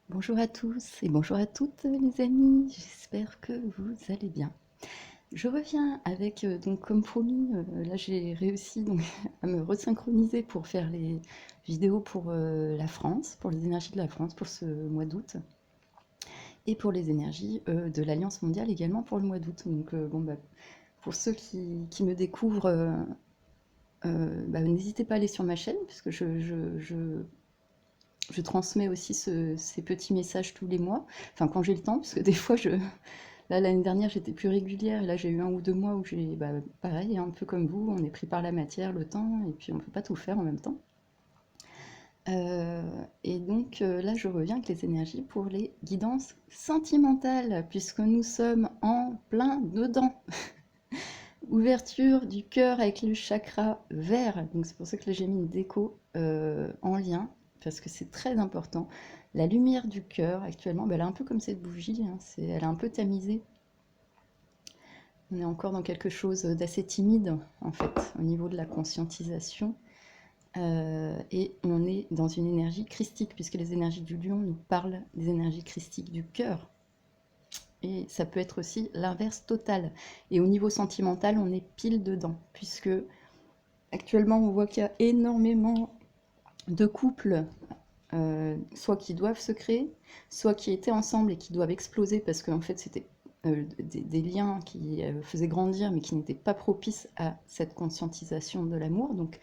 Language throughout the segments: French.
Bonjour à tous et bonjour à toutes les amis, j'espère que vous allez bien. Je reviens avec, donc comme promis, là j'ai réussi donc à me resynchroniser pour faire les vidéos pour la France, pour les énergies de la France pour ce mois d'août et pour les énergies de l'Alliance mondiale également pour le mois d'août. Donc bon, bah, pour ceux qui me découvrent, bah, n'hésitez pas à aller sur ma chaîne puisque je transmets aussi ces petits messages tous les mois, enfin quand j'ai le temps, parce que des fois, là l'année dernière j'étais plus régulière, et là j'ai eu 1 ou 2 mois où j'ai, bah, pareil, un peu comme vous, on est pris par la matière, le temps, et puis on ne peut pas tout faire en même temps. Et donc là je reviens avec les énergies pour les guidances sentimentales, puisque nous sommes en plein dedans. Ouverture du cœur avec le chakra vert. Donc c'est pour ça que là j'ai mis une déco en lien, parce que c'est très important. La lumière du cœur actuellement, bah, elle est un peu comme cette bougie, hein, elle est un peu tamisée. On est encore dans quelque chose d'assez timide en fait au niveau de la conscientisation. Et on est dans une énergie christique, puisque les énergies du lion nous parlent des énergies christiques du cœur. Et ça peut être aussi l'inverse total. Et au niveau sentimental, on est pile dedans, puisque actuellement, on voit qu'il y a énormément de couples, soit qui doivent se créer, soit qui étaient ensemble et qui doivent exploser parce qu'en fait, c'était des liens qui faisaient grandir mais qui n'étaient pas propices à cette conscientisation de l'amour. Donc,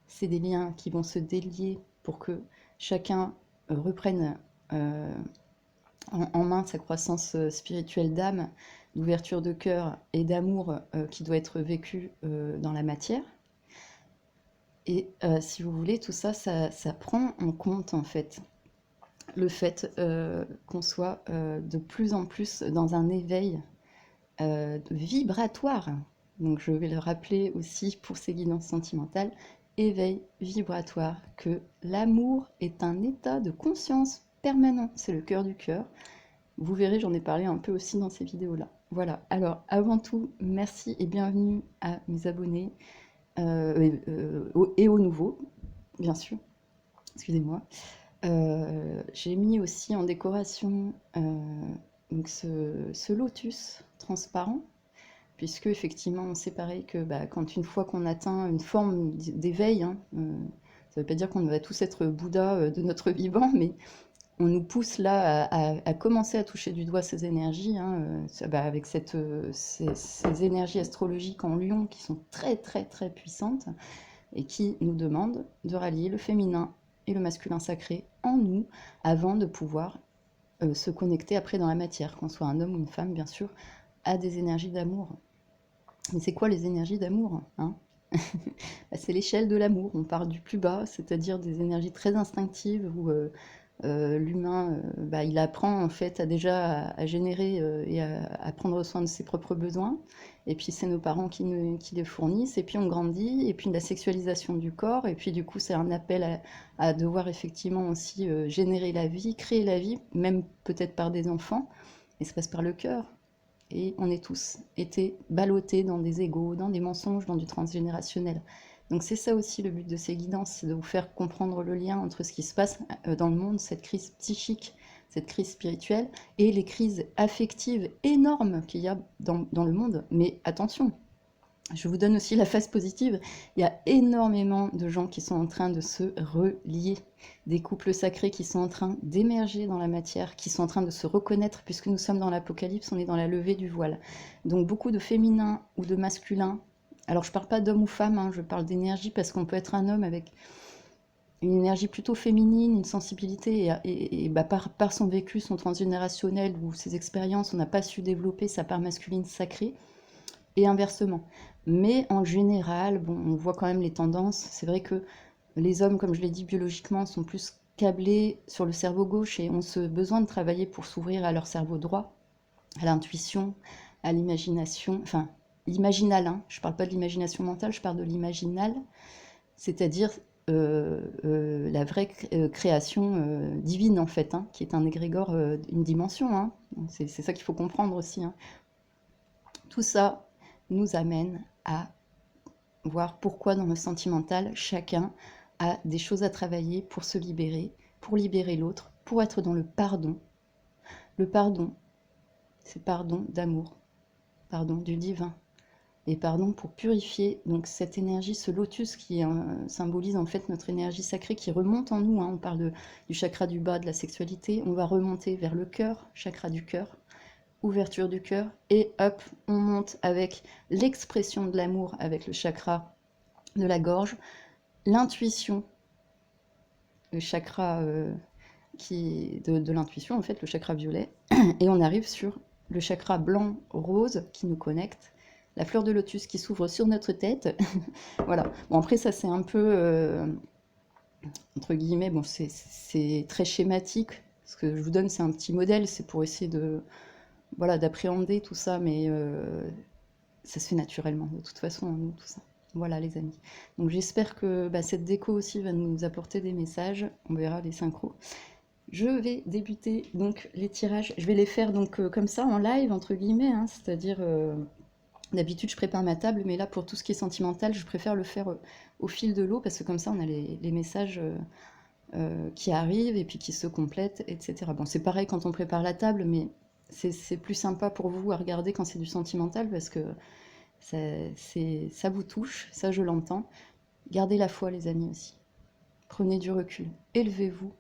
c'est des liens qui vont se délier pour que chacun reprenne en main sa croissance spirituelle d'âme, d'ouverture de cœur et d'amour qui doit être vécu dans la matière. Et si vous voulez, tout ça, ça prend en compte en fait le fait qu'on soit de plus en plus dans un éveil vibratoire. Donc je vais le rappeler aussi pour ces guidances sentimentales, éveil vibratoire, que l'amour est un état de conscience permanent, c'est le cœur du cœur. Vous verrez, j'en ai parlé un peu aussi dans ces vidéos-là. Voilà, alors avant tout, merci et bienvenue à mes abonnés et aux nouveaux, bien sûr, excusez-moi. J'ai mis aussi en décoration donc ce lotus transparent, puisque effectivement on sait pareil que bah, quand une fois qu'on atteint une forme d'éveil, hein, ça ne veut pas dire qu'on va tous être Bouddha de notre vivant, mais on nous pousse là à commencer à toucher du doigt ces énergies, hein, bah, avec ces énergies astrologiques en lion qui sont très très très puissantes et qui nous demandent de rallier le féminin et le masculin sacré en nous avant de pouvoir se connecter après dans la matière, qu'on soit un homme ou une femme bien sûr, à des énergies d'amour. Mais c'est quoi les énergies d'amour, hein? Bah, c'est l'échelle de l'amour, on part du plus bas, c'est-à-dire des énergies très instinctives où l'humain, bah, il apprend en fait à générer et à prendre soin de ses propres besoins. Et puis c'est nos parents qui les fournissent. Et puis on grandit. Et puis la sexualisation du corps. Et puis du coup c'est un appel à devoir effectivement aussi générer la vie, créer la vie, même peut-être par des enfants. Et ça passe par le cœur. Et on est tous été ballottés dans des égos, dans des mensonges, dans du transgénérationnel. Donc c'est ça aussi le but de ces guidances, c'est de vous faire comprendre le lien entre ce qui se passe dans le monde, cette crise psychique, cette crise spirituelle, et les crises affectives énormes qu'il y a dans le monde. Mais attention, je vous donne aussi la face positive. Il y a énormément de gens qui sont en train de se relier, des couples sacrés qui sont en train d'émerger dans la matière, qui sont en train de se reconnaître, puisque nous sommes dans l'Apocalypse, on est dans la levée du voile. Donc beaucoup de féminins ou de masculins. Alors je ne parle pas d'homme ou femme, hein, je parle d'énergie parce qu'on peut être un homme avec une énergie plutôt féminine, une sensibilité, et bah, par son vécu, son transgénérationnel ou ses expériences, on n'a pas su développer sa part masculine sacrée et inversement. Mais en général, bon, on voit quand même les tendances. C'est vrai que les hommes, comme je l'ai dit, biologiquement, sont plus câblés sur le cerveau gauche et ont ce besoin de travailler pour s'ouvrir à leur cerveau droit, à l'intuition, à l'imagination, enfin, l'imaginal, hein. Je ne parle pas de l'imagination mentale, je parle de l'imaginal, c'est-à-dire la vraie création divine, en fait, hein, qui est un égrégore, une dimension, hein. C'est ça qu'il faut comprendre aussi, hein. Tout ça nous amène à voir pourquoi dans le sentimental, chacun a des choses à travailler pour se libérer pour libérer l'autre, pour être dans le pardon. Le pardon, c'est pardon d'amour, pardon du divin. Et pardon pour purifier donc cette énergie, ce lotus qui symbolise en fait notre énergie sacrée qui remonte en nous. Hein. On parle du chakra du bas, de la sexualité. On va remonter vers le cœur, chakra du cœur, ouverture du cœur. Et hop, on monte avec l'expression de l'amour, avec le chakra de la gorge, l'intuition, le chakra de l'intuition, en fait, le chakra violet. Et on arrive sur le chakra blanc-rose qui nous connecte. La fleur de lotus qui s'ouvre sur notre tête. Voilà. Bon, après, ça, c'est un peu, entre guillemets, bon, c'est très schématique. Ce que je vous donne, c'est un petit modèle. C'est pour essayer de, voilà, d'appréhender tout ça. Mais ça se fait naturellement, de toute façon, en nous, tout ça. Voilà, les amis. Donc, j'espère que cette déco aussi va nous apporter des messages. On verra les synchros. Je vais débuter donc les tirages. Je vais les faire donc comme ça, en live, entre guillemets. Hein, c'est-à-dire... D'habitude, je prépare ma table, mais là, pour tout ce qui est sentimental, je préfère le faire au fil de l'eau, parce que comme ça, on a les messages qui arrivent et puis qui se complètent, etc. Bon, c'est pareil quand on prépare la table, mais c'est plus sympa pour vous à regarder quand c'est du sentimental, parce que ça vous touche, ça je l'entends. Gardez la foi, les amis, aussi. Prenez du recul. Élevez-vous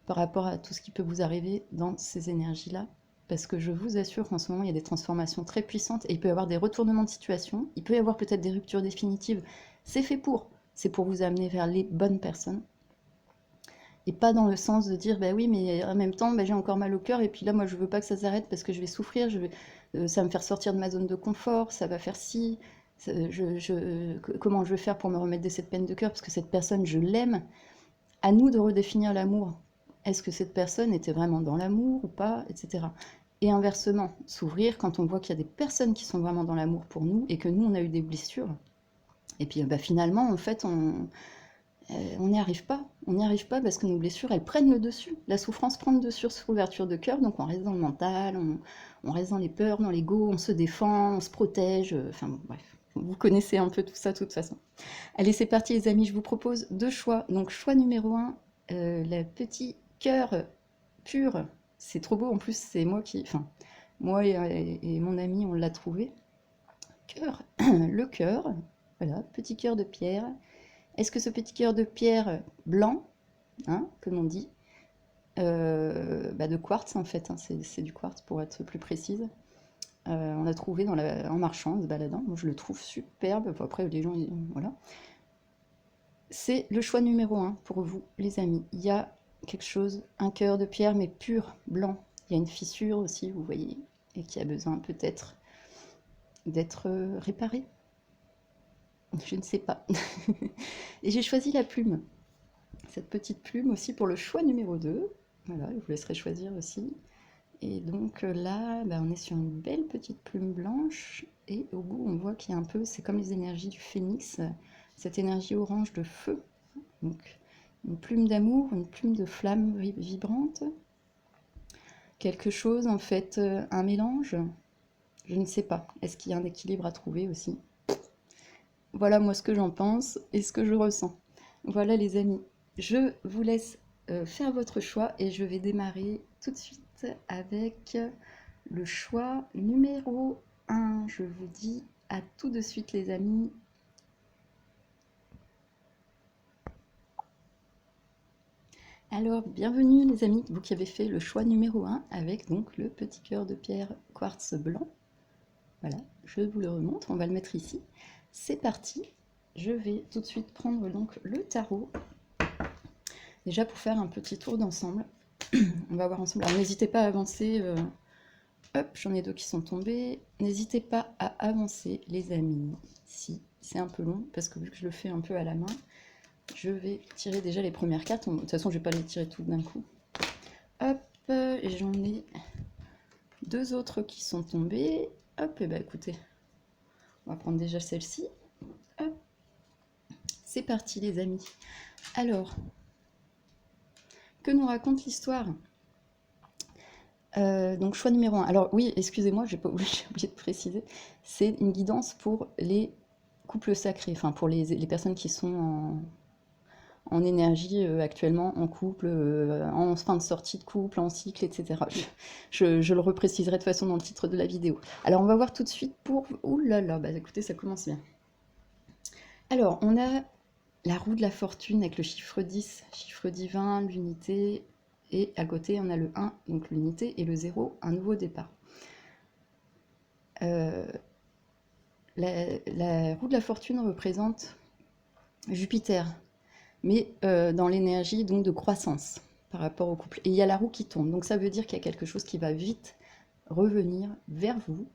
par rapport à tout ce qui peut vous arriver dans ces énergies-là. Parce que je vous assure qu'en ce moment, il y a des transformations très puissantes et il peut y avoir des retournements de situation, il peut y avoir peut-être des ruptures définitives. C'est fait pour. C'est pour vous amener vers les bonnes personnes. Et pas dans le sens de dire, bah oui, mais en même temps, j'ai encore mal au cœur et puis là, moi, je veux pas que ça s'arrête parce que je vais souffrir, ça va me faire sortir de ma zone de confort, ça va faire ci. Comment je vais faire pour me remettre de cette peine de cœur parce que cette personne, je l'aime. À nous de redéfinir l'amour. Est-ce que cette personne était vraiment dans l'amour ou pas, etc. Et inversement, s'ouvrir quand on voit qu'il y a des personnes qui sont vraiment dans l'amour pour nous et que nous, on a eu des blessures. Et puis finalement, en fait, on n'y arrive pas. On n'y arrive pas parce que nos blessures, elles prennent le dessus. La souffrance prend le dessus sur l'ouverture de cœur, donc on reste dans le mental, on reste dans les peurs, dans l'ego, on se défend, on se protège. Enfin bon, bref, vous connaissez un peu tout ça de toute façon. Allez, c'est parti les amis, je vous propose deux choix. Donc choix numéro 1, le petit cœur pur. C'est trop beau, en plus c'est moi qui... Enfin, moi et mon ami, on l'a trouvé. Cœur, le cœur, voilà, petit cœur de pierre. Est-ce que ce petit cœur de pierre blanc, hein, comme on dit, de quartz en fait, hein, c'est du quartz pour être plus précise, on l'a trouvé en marchant, en se baladant. Moi, je le trouve superbe. Enfin, après, les gens, voilà. C'est le choix numéro 1 pour vous, les amis. Il y a quelque chose, un cœur de pierre, mais pur, blanc. Il y a une fissure aussi, vous voyez, et qui a besoin peut-être d'être réparé. Je ne sais pas. Et j'ai choisi la plume. Cette petite plume aussi pour le choix numéro 2. Voilà, je vous laisserai choisir aussi. Et donc là, on est sur une belle petite plume blanche. Et au bout, on voit qu'il y a un peu, c'est comme les énergies du phénix, cette énergie orange de feu. Donc une plume d'amour, une plume de flamme vibrante. Quelque chose, en fait, un mélange. Je ne sais pas. Est-ce qu'il y a un équilibre à trouver aussi? Voilà moi ce que j'en pense et ce que je ressens. Voilà les amis. Je vous laisse faire votre choix et je vais démarrer tout de suite avec le choix numéro 1. Je vous dis à tout de suite les amis. Alors, bienvenue les amis, vous qui avez fait le choix numéro 1 avec donc le petit cœur de pierre quartz blanc. Voilà, je vous le remontre, on va le mettre ici. C'est parti, je vais tout de suite prendre donc le tarot. Déjà pour faire un petit tour d'ensemble, on va voir ensemble. Alors n'hésitez pas à avancer, hop, j'en ai 2 qui sont tombés. N'hésitez pas à avancer les amis, si c'est un peu long, parce que vu que je le fais un peu à la main, je vais tirer déjà les premières cartes. De toute façon, je ne vais pas les tirer toutes d'un coup. Hop, et j'en ai 2 autres qui sont tombés. Hop, et écoutez, on va prendre déjà celle-ci. Hop, c'est parti les amis. Alors, que nous raconte l'histoire? Donc choix numéro 1. Alors oui, excusez-moi, j'ai oublié de préciser, c'est une guidance pour les couples sacrés, enfin pour les personnes qui sont en énergie actuellement, en couple, en fin de sortie de couple, en cycle, etc. Je le repréciserai de toute façon dans le titre de la vidéo. Alors on va voir tout de suite pour... Ouh là là, bah écoutez, ça commence bien. Alors, on a la roue de la fortune avec le chiffre 10, chiffre divin, l'unité, et à côté on a le 1, donc l'unité, et le 0, un nouveau départ. La roue de la fortune représente Jupiter, mais dans l'énergie donc de croissance par rapport au couple. Et il y a la roue qui tourne, donc ça veut dire qu'il y a quelque chose qui va vite revenir vers vous.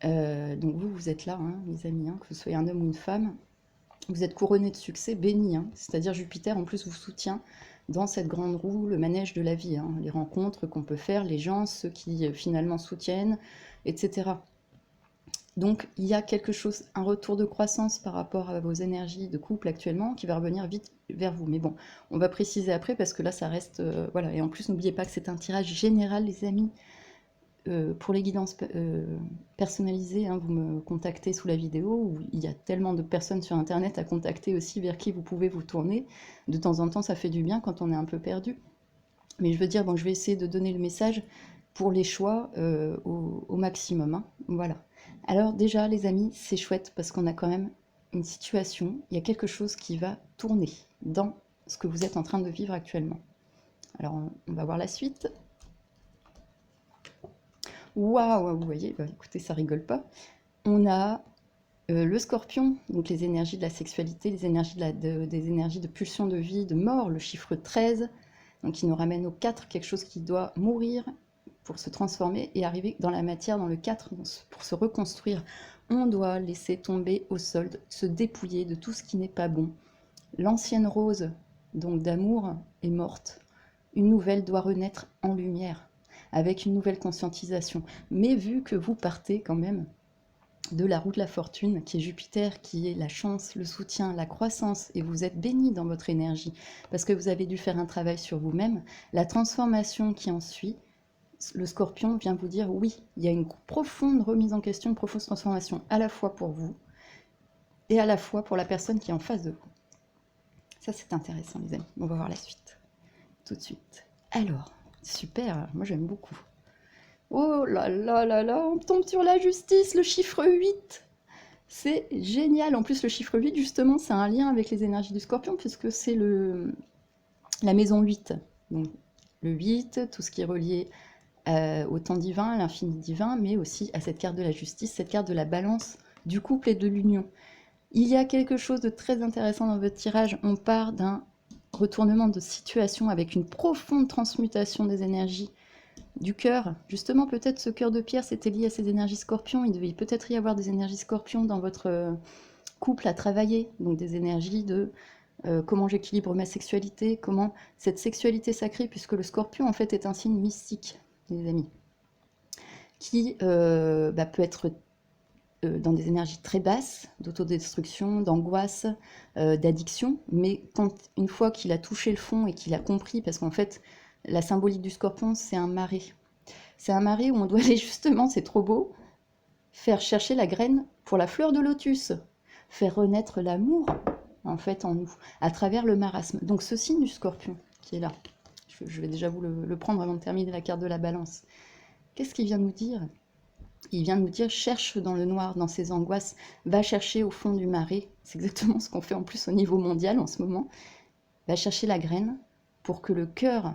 Donc vous êtes là, hein, mes amis, hein, que vous soyez un homme ou une femme, vous êtes couronné de succès, béni, hein, c'est-à-dire Jupiter en plus vous soutient dans cette grande roue, le manège de la vie, hein, les rencontres qu'on peut faire, les gens, ceux qui finalement soutiennent, etc. Donc il y a quelque chose, un retour de croissance par rapport à vos énergies de couple actuellement qui va revenir vite vers vous. Mais bon, on va préciser après parce que là ça reste... voilà, et en plus n'oubliez pas que c'est un tirage général les amis. Pour les guidances personnalisées, hein, vous me contactez sous la vidéo, où il y a tellement de personnes sur internet à contacter aussi vers qui vous pouvez vous tourner. De temps en temps ça fait du bien quand on est un peu perdu. Mais je veux dire, bon, je vais essayer de donner le message pour les choix au maximum, hein. Voilà. Alors déjà les amis, c'est chouette parce qu'on a quand même une situation, il y a quelque chose qui va tourner dans ce que vous êtes en train de vivre actuellement. Alors on va voir la suite. Waouh, vous voyez, bah, écoutez, ça rigole pas. On a le scorpion, donc les énergies de la sexualité, les énergies des énergies de pulsion de vie, de mort, le chiffre 13, donc qui nous ramène au 4, quelque chose qui doit mourir pour se transformer et arriver dans la matière, dans le 4, pour se reconstruire. On doit laisser tomber au sol, se dépouiller de tout ce qui n'est pas bon. L'ancienne rose, donc d'amour, est morte. Une nouvelle doit renaître en lumière, avec une nouvelle conscientisation. Mais vu que vous partez quand même de la roue de la fortune, qui est Jupiter, qui est la chance, le soutien, la croissance, et vous êtes béni dans votre énergie, parce que vous avez dû faire un travail sur vous-même, la transformation qui en suit, le scorpion vient vous dire oui, il y a une profonde remise en question, une profonde transformation, à la fois pour vous, et à la fois pour la personne qui est en face de vous. Ça c'est intéressant les amis, on va voir la suite, tout de suite. Alors, super, moi j'aime beaucoup. Oh là là là là, on tombe sur la justice, le chiffre 8. C'est génial. En plus, le chiffre 8, justement, c'est un lien avec les énergies du scorpion, puisque c'est la maison 8. Donc, le 8, tout ce qui est relié au temps divin, à l'infini divin, mais aussi à cette carte de la justice, cette carte de la balance du couple et de l'union. Il y a quelque chose de très intéressant dans votre tirage. On part d'un retournement de situation avec une profonde transmutation des énergies du cœur. Justement, peut-être ce cœur de pierre, c'était lié à ces énergies scorpions. Il devait peut-être y avoir des énergies scorpions dans votre couple à travailler. Donc des énergies de comment j'équilibre ma sexualité, comment cette sexualité sacrée, puisque le scorpion en fait est un signe mystique, les amis, qui peut être dans des énergies très basses, d'autodestruction, d'angoisse, d'addiction, mais une fois qu'il a touché le fond et qu'il a compris, parce qu'en fait, la symbolique du scorpion, c'est un marais. C'est un marais où on doit aller justement, c'est trop beau, faire chercher la graine pour la fleur de lotus, faire renaître l'amour, en fait, en nous, à travers le marasme. Donc ce signe du scorpion qui est là, je vais déjà vous le prendre avant de terminer la carte de la balance. Qu'est-ce qu'il vient nous dire ? Il vient nous dire, cherche dans le noir, dans ses angoisses, va chercher au fond du marais. C'est exactement ce qu'on fait en plus au niveau mondial en ce moment. Va chercher la graine pour que le cœur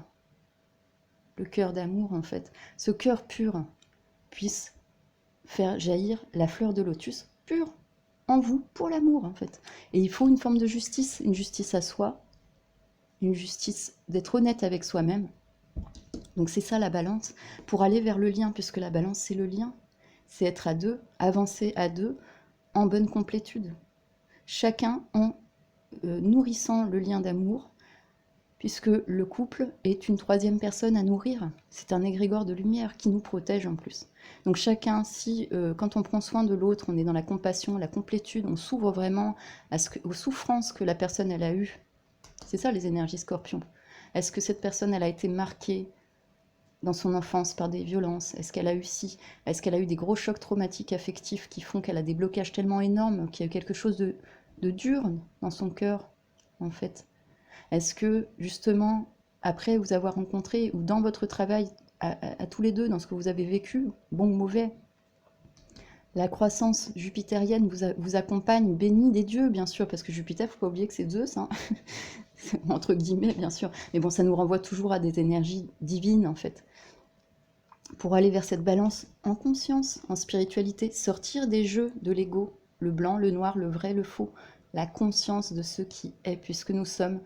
d'amour en fait, ce cœur pur, puisse faire jaillir la fleur de lotus pure en vous pour l'amour en fait. Et il faut une forme de justice, une justice à soi, une justice d'être honnête avec soi-même. Donc c'est ça la balance, pour aller vers le lien, puisque la balance c'est le lien. C'est être à deux, avancer à deux, en bonne complétude. Chacun en nourrissant le lien d'amour, puisque le couple est une troisième personne à nourrir. C'est un égrégore de lumière qui nous protège en plus. Donc chacun, si quand on prend soin de l'autre, on est dans la compassion, la complétude, on s'ouvre vraiment aux souffrances que la personne elle a eues. C'est ça les énergies scorpions. Est-ce que cette personne elle a été marquée dans son enfance par des violences? Est-ce qu'elle a eu Est-ce qu'elle a eu des gros chocs traumatiques affectifs qui font qu'elle a des blocages tellement énormes, qu'il y a eu quelque chose de dur dans son cœur? en fait? Est-ce que, justement, après vous avoir rencontré ou dans votre travail, à tous les deux, dans ce que vous avez vécu, bon ou mauvais, la croissance jupitérienne vous accompagne, bénie des dieux, bien sûr, parce que Jupiter, il ne faut pas oublier que c'est Zeus, hein, entre guillemets, bien sûr. Mais bon, ça nous renvoie toujours à des énergies divines, en fait. Pour aller vers cette balance en conscience, en spiritualité, sortir des jeux de l'ego, le blanc, le noir, le vrai, le faux, la conscience de ce qui est, puisque nous sommes,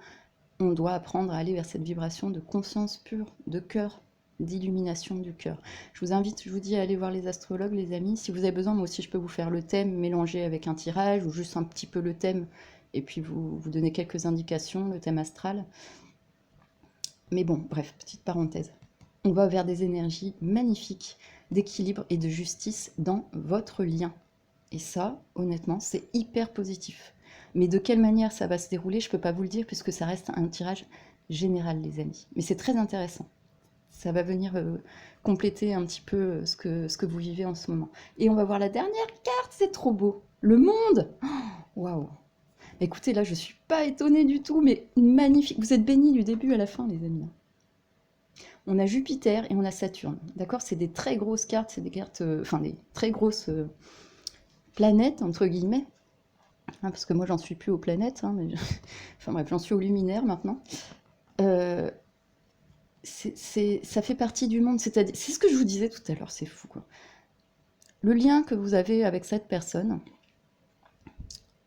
on doit apprendre à aller vers cette vibration de conscience pure, de cœur, d'illumination du cœur. Je vous invite, je vous dis à aller voir les astrologues, les amis. Si vous avez besoin, moi aussi, je peux vous faire le thème mélangé avec un tirage ou juste un petit peu le thème et puis vous donner quelques indications, le thème astral. Mais bon, bref, petite parenthèse. On va vers des énergies magnifiques d'équilibre et de justice dans votre lien. Et ça, honnêtement, c'est hyper positif. Mais de quelle manière ça va se dérouler, je ne peux pas vous le dire puisque ça reste un tirage général, les amis. Mais c'est très intéressant. Ça va venir compléter un petit peu ce que vous vivez en ce moment. Et on va voir la dernière carte, c'est trop beau. Le monde. Waouh. Écoutez, là, je ne suis pas étonnée du tout, mais magnifique. Vous êtes bénis du début à la fin, les amis. On a Jupiter et on a Saturne. D'accord? C'est des très grosses cartes, c'est des cartes, enfin des très grosses planètes, entre guillemets. Hein, parce que moi, j'en suis plus aux planètes. Hein, mais enfin bref, j'en suis aux luminaires maintenant. Ça fait partie du monde. C'est ce que je vous disais tout à l'heure, c'est fou, quoi. Le lien que vous avez avec cette personne,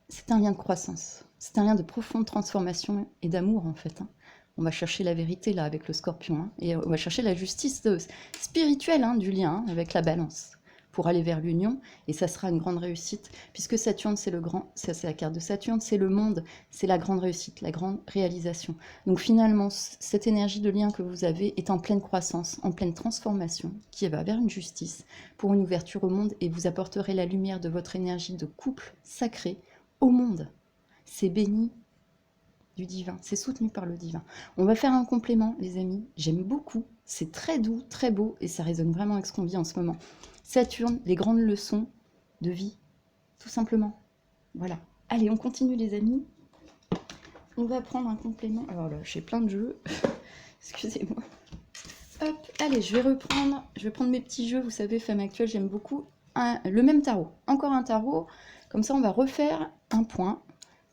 c'est un lien de croissance. C'est un lien de profonde transformation et d'amour, en fait. Hein. On va chercher la vérité, là, avec le scorpion. Hein, et on va chercher la justice spirituelle du lien, avec la balance, pour aller vers l'union. Et ça sera une grande réussite, puisque Saturne, c'est la carte de Saturne, c'est le monde, c'est la grande réussite, la grande réalisation. Donc finalement, cette énergie de lien que vous avez est en pleine croissance, en pleine transformation, qui va vers une justice, pour une ouverture au monde, et vous apporterez la lumière de votre énergie de couple sacré au monde. C'est béni du divin, c'est soutenu par le divin. On va faire un complément, les amis. J'aime beaucoup, c'est très doux, très beau, et ça résonne vraiment avec ce qu'on vit en ce moment. Saturne, les grandes leçons de vie, tout simplement. Voilà. Allez, on continue, les amis. On va prendre un complément. Alors là, j'ai plein de jeux. Excusez-moi. Hop, allez, je vais prendre mes petits jeux. Vous savez, Femme Actuelle, j'aime beaucoup. Le même tarot. Encore un tarot. Comme ça, on va refaire un point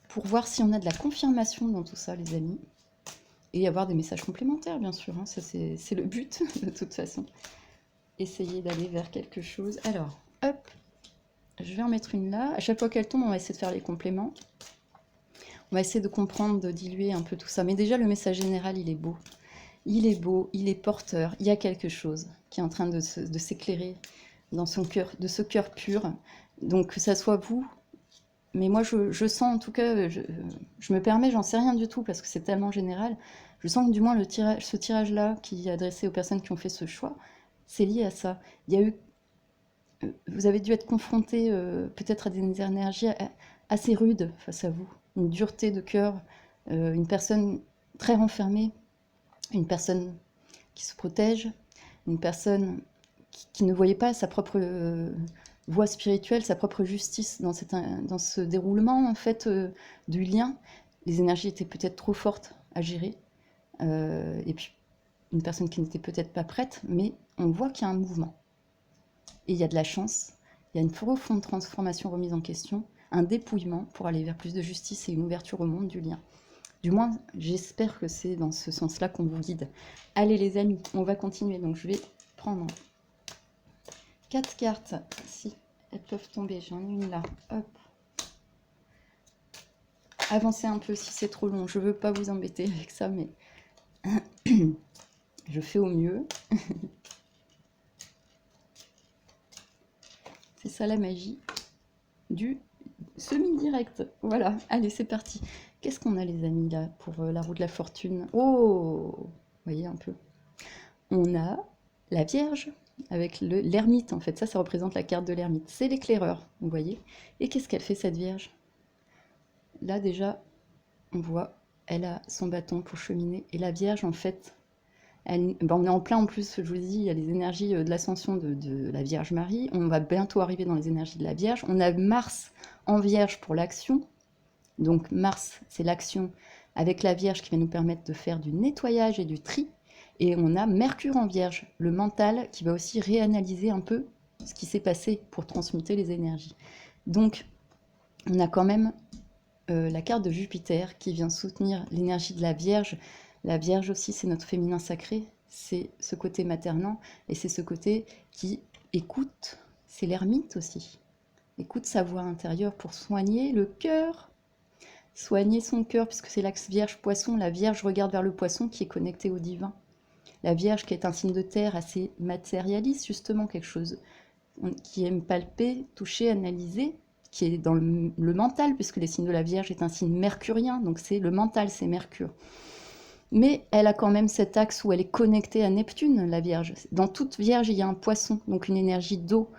pour voir si on a de la confirmation dans tout ça, les amis. Et avoir des messages complémentaires, bien sûr. Hein. Ça, c'est le but, de toute façon. Essayer d'aller vers quelque chose. Alors, hop, je vais en mettre une là. À chaque fois qu'elle tombe, on va essayer de faire les compléments. On va essayer de comprendre, de diluer un peu tout ça. Mais déjà, le message général, il est beau. Il est beau, il est porteur. Il y a quelque chose qui est en train de s'éclairer dans son cœur, de ce cœur pur. Donc, que ça soit vous. Mais moi, je sens, en tout cas, je me permets, j'en sais rien du tout, parce que c'est tellement général. Je sens que du moins, ce tirage-là, qui est adressé aux personnes qui ont fait ce choix, c'est lié à ça. Il y a eu, vous avez dû être confronté peut-être à des énergies assez rudes face à vous. Une dureté de cœur, une personne très renfermée, une personne qui se protège, une personne qui ne voyait pas sa propre voie spirituelle, sa propre justice dans ce déroulement en fait du lien. Les énergies étaient peut-être trop fortes à gérer. Et puis une personne qui n'était peut-être pas prête, mais on voit qu'il y a un mouvement. Et il y a de la chance, il y a une profonde transformation remise en question, un dépouillement pour aller vers plus de justice et une ouverture au monde du lien. Du moins, j'espère que c'est dans ce sens-là qu'on vous guide. Allez les amis, on va continuer. Donc je vais prendre 4 cartes, si elles peuvent tomber, j'en ai une là, hop. Avancez un peu si c'est trop long, je veux pas vous embêter avec ça, mais je fais au mieux. C'est ça la magie du semi-direct. Voilà, allez, c'est parti. Qu'est-ce qu'on a les amis là pour la roue de la fortune? Oh, vous voyez un peu. On a la Vierge avec l'ermite en fait. Ça représente la carte de l'ermite. C'est l'éclaireur, vous voyez. Et qu'est-ce qu'elle fait cette Vierge? Là déjà, on voit, elle a son bâton pour cheminer. Et la Vierge en fait, on est en plein en plus, je vous dis, il y a les énergies de l'ascension de la Vierge Marie. On va bientôt arriver dans les énergies de la Vierge. On a Mars en Vierge pour l'action. Donc Mars, c'est l'action, avec la Vierge qui va nous permettre de faire du nettoyage et du tri. Et on a Mercure en Vierge, le mental, qui va aussi réanalyser un peu ce qui s'est passé pour transmuter les énergies. Donc, on a quand même la carte de Jupiter qui vient soutenir l'énergie de la Vierge. La Vierge aussi, c'est notre féminin sacré, c'est ce côté maternant, et c'est ce côté qui écoute, c'est l'ermite aussi. Écoute sa voix intérieure pour soigner le cœur, soigner son cœur, puisque c'est l'axe Vierge-Poisson. La Vierge regarde vers le Poisson qui est connecté au divin. La Vierge qui est un signe de terre assez matérialiste, justement, quelque chose qui aime palper, toucher, analyser, qui est dans le mental, puisque les signes de la Vierge est un signe mercurien, donc c'est le mental, c'est Mercure. Mais elle a quand même cet axe où elle est connectée à Neptune, la Vierge. Dans toute Vierge, il y a un Poisson, donc une énergie d'eau.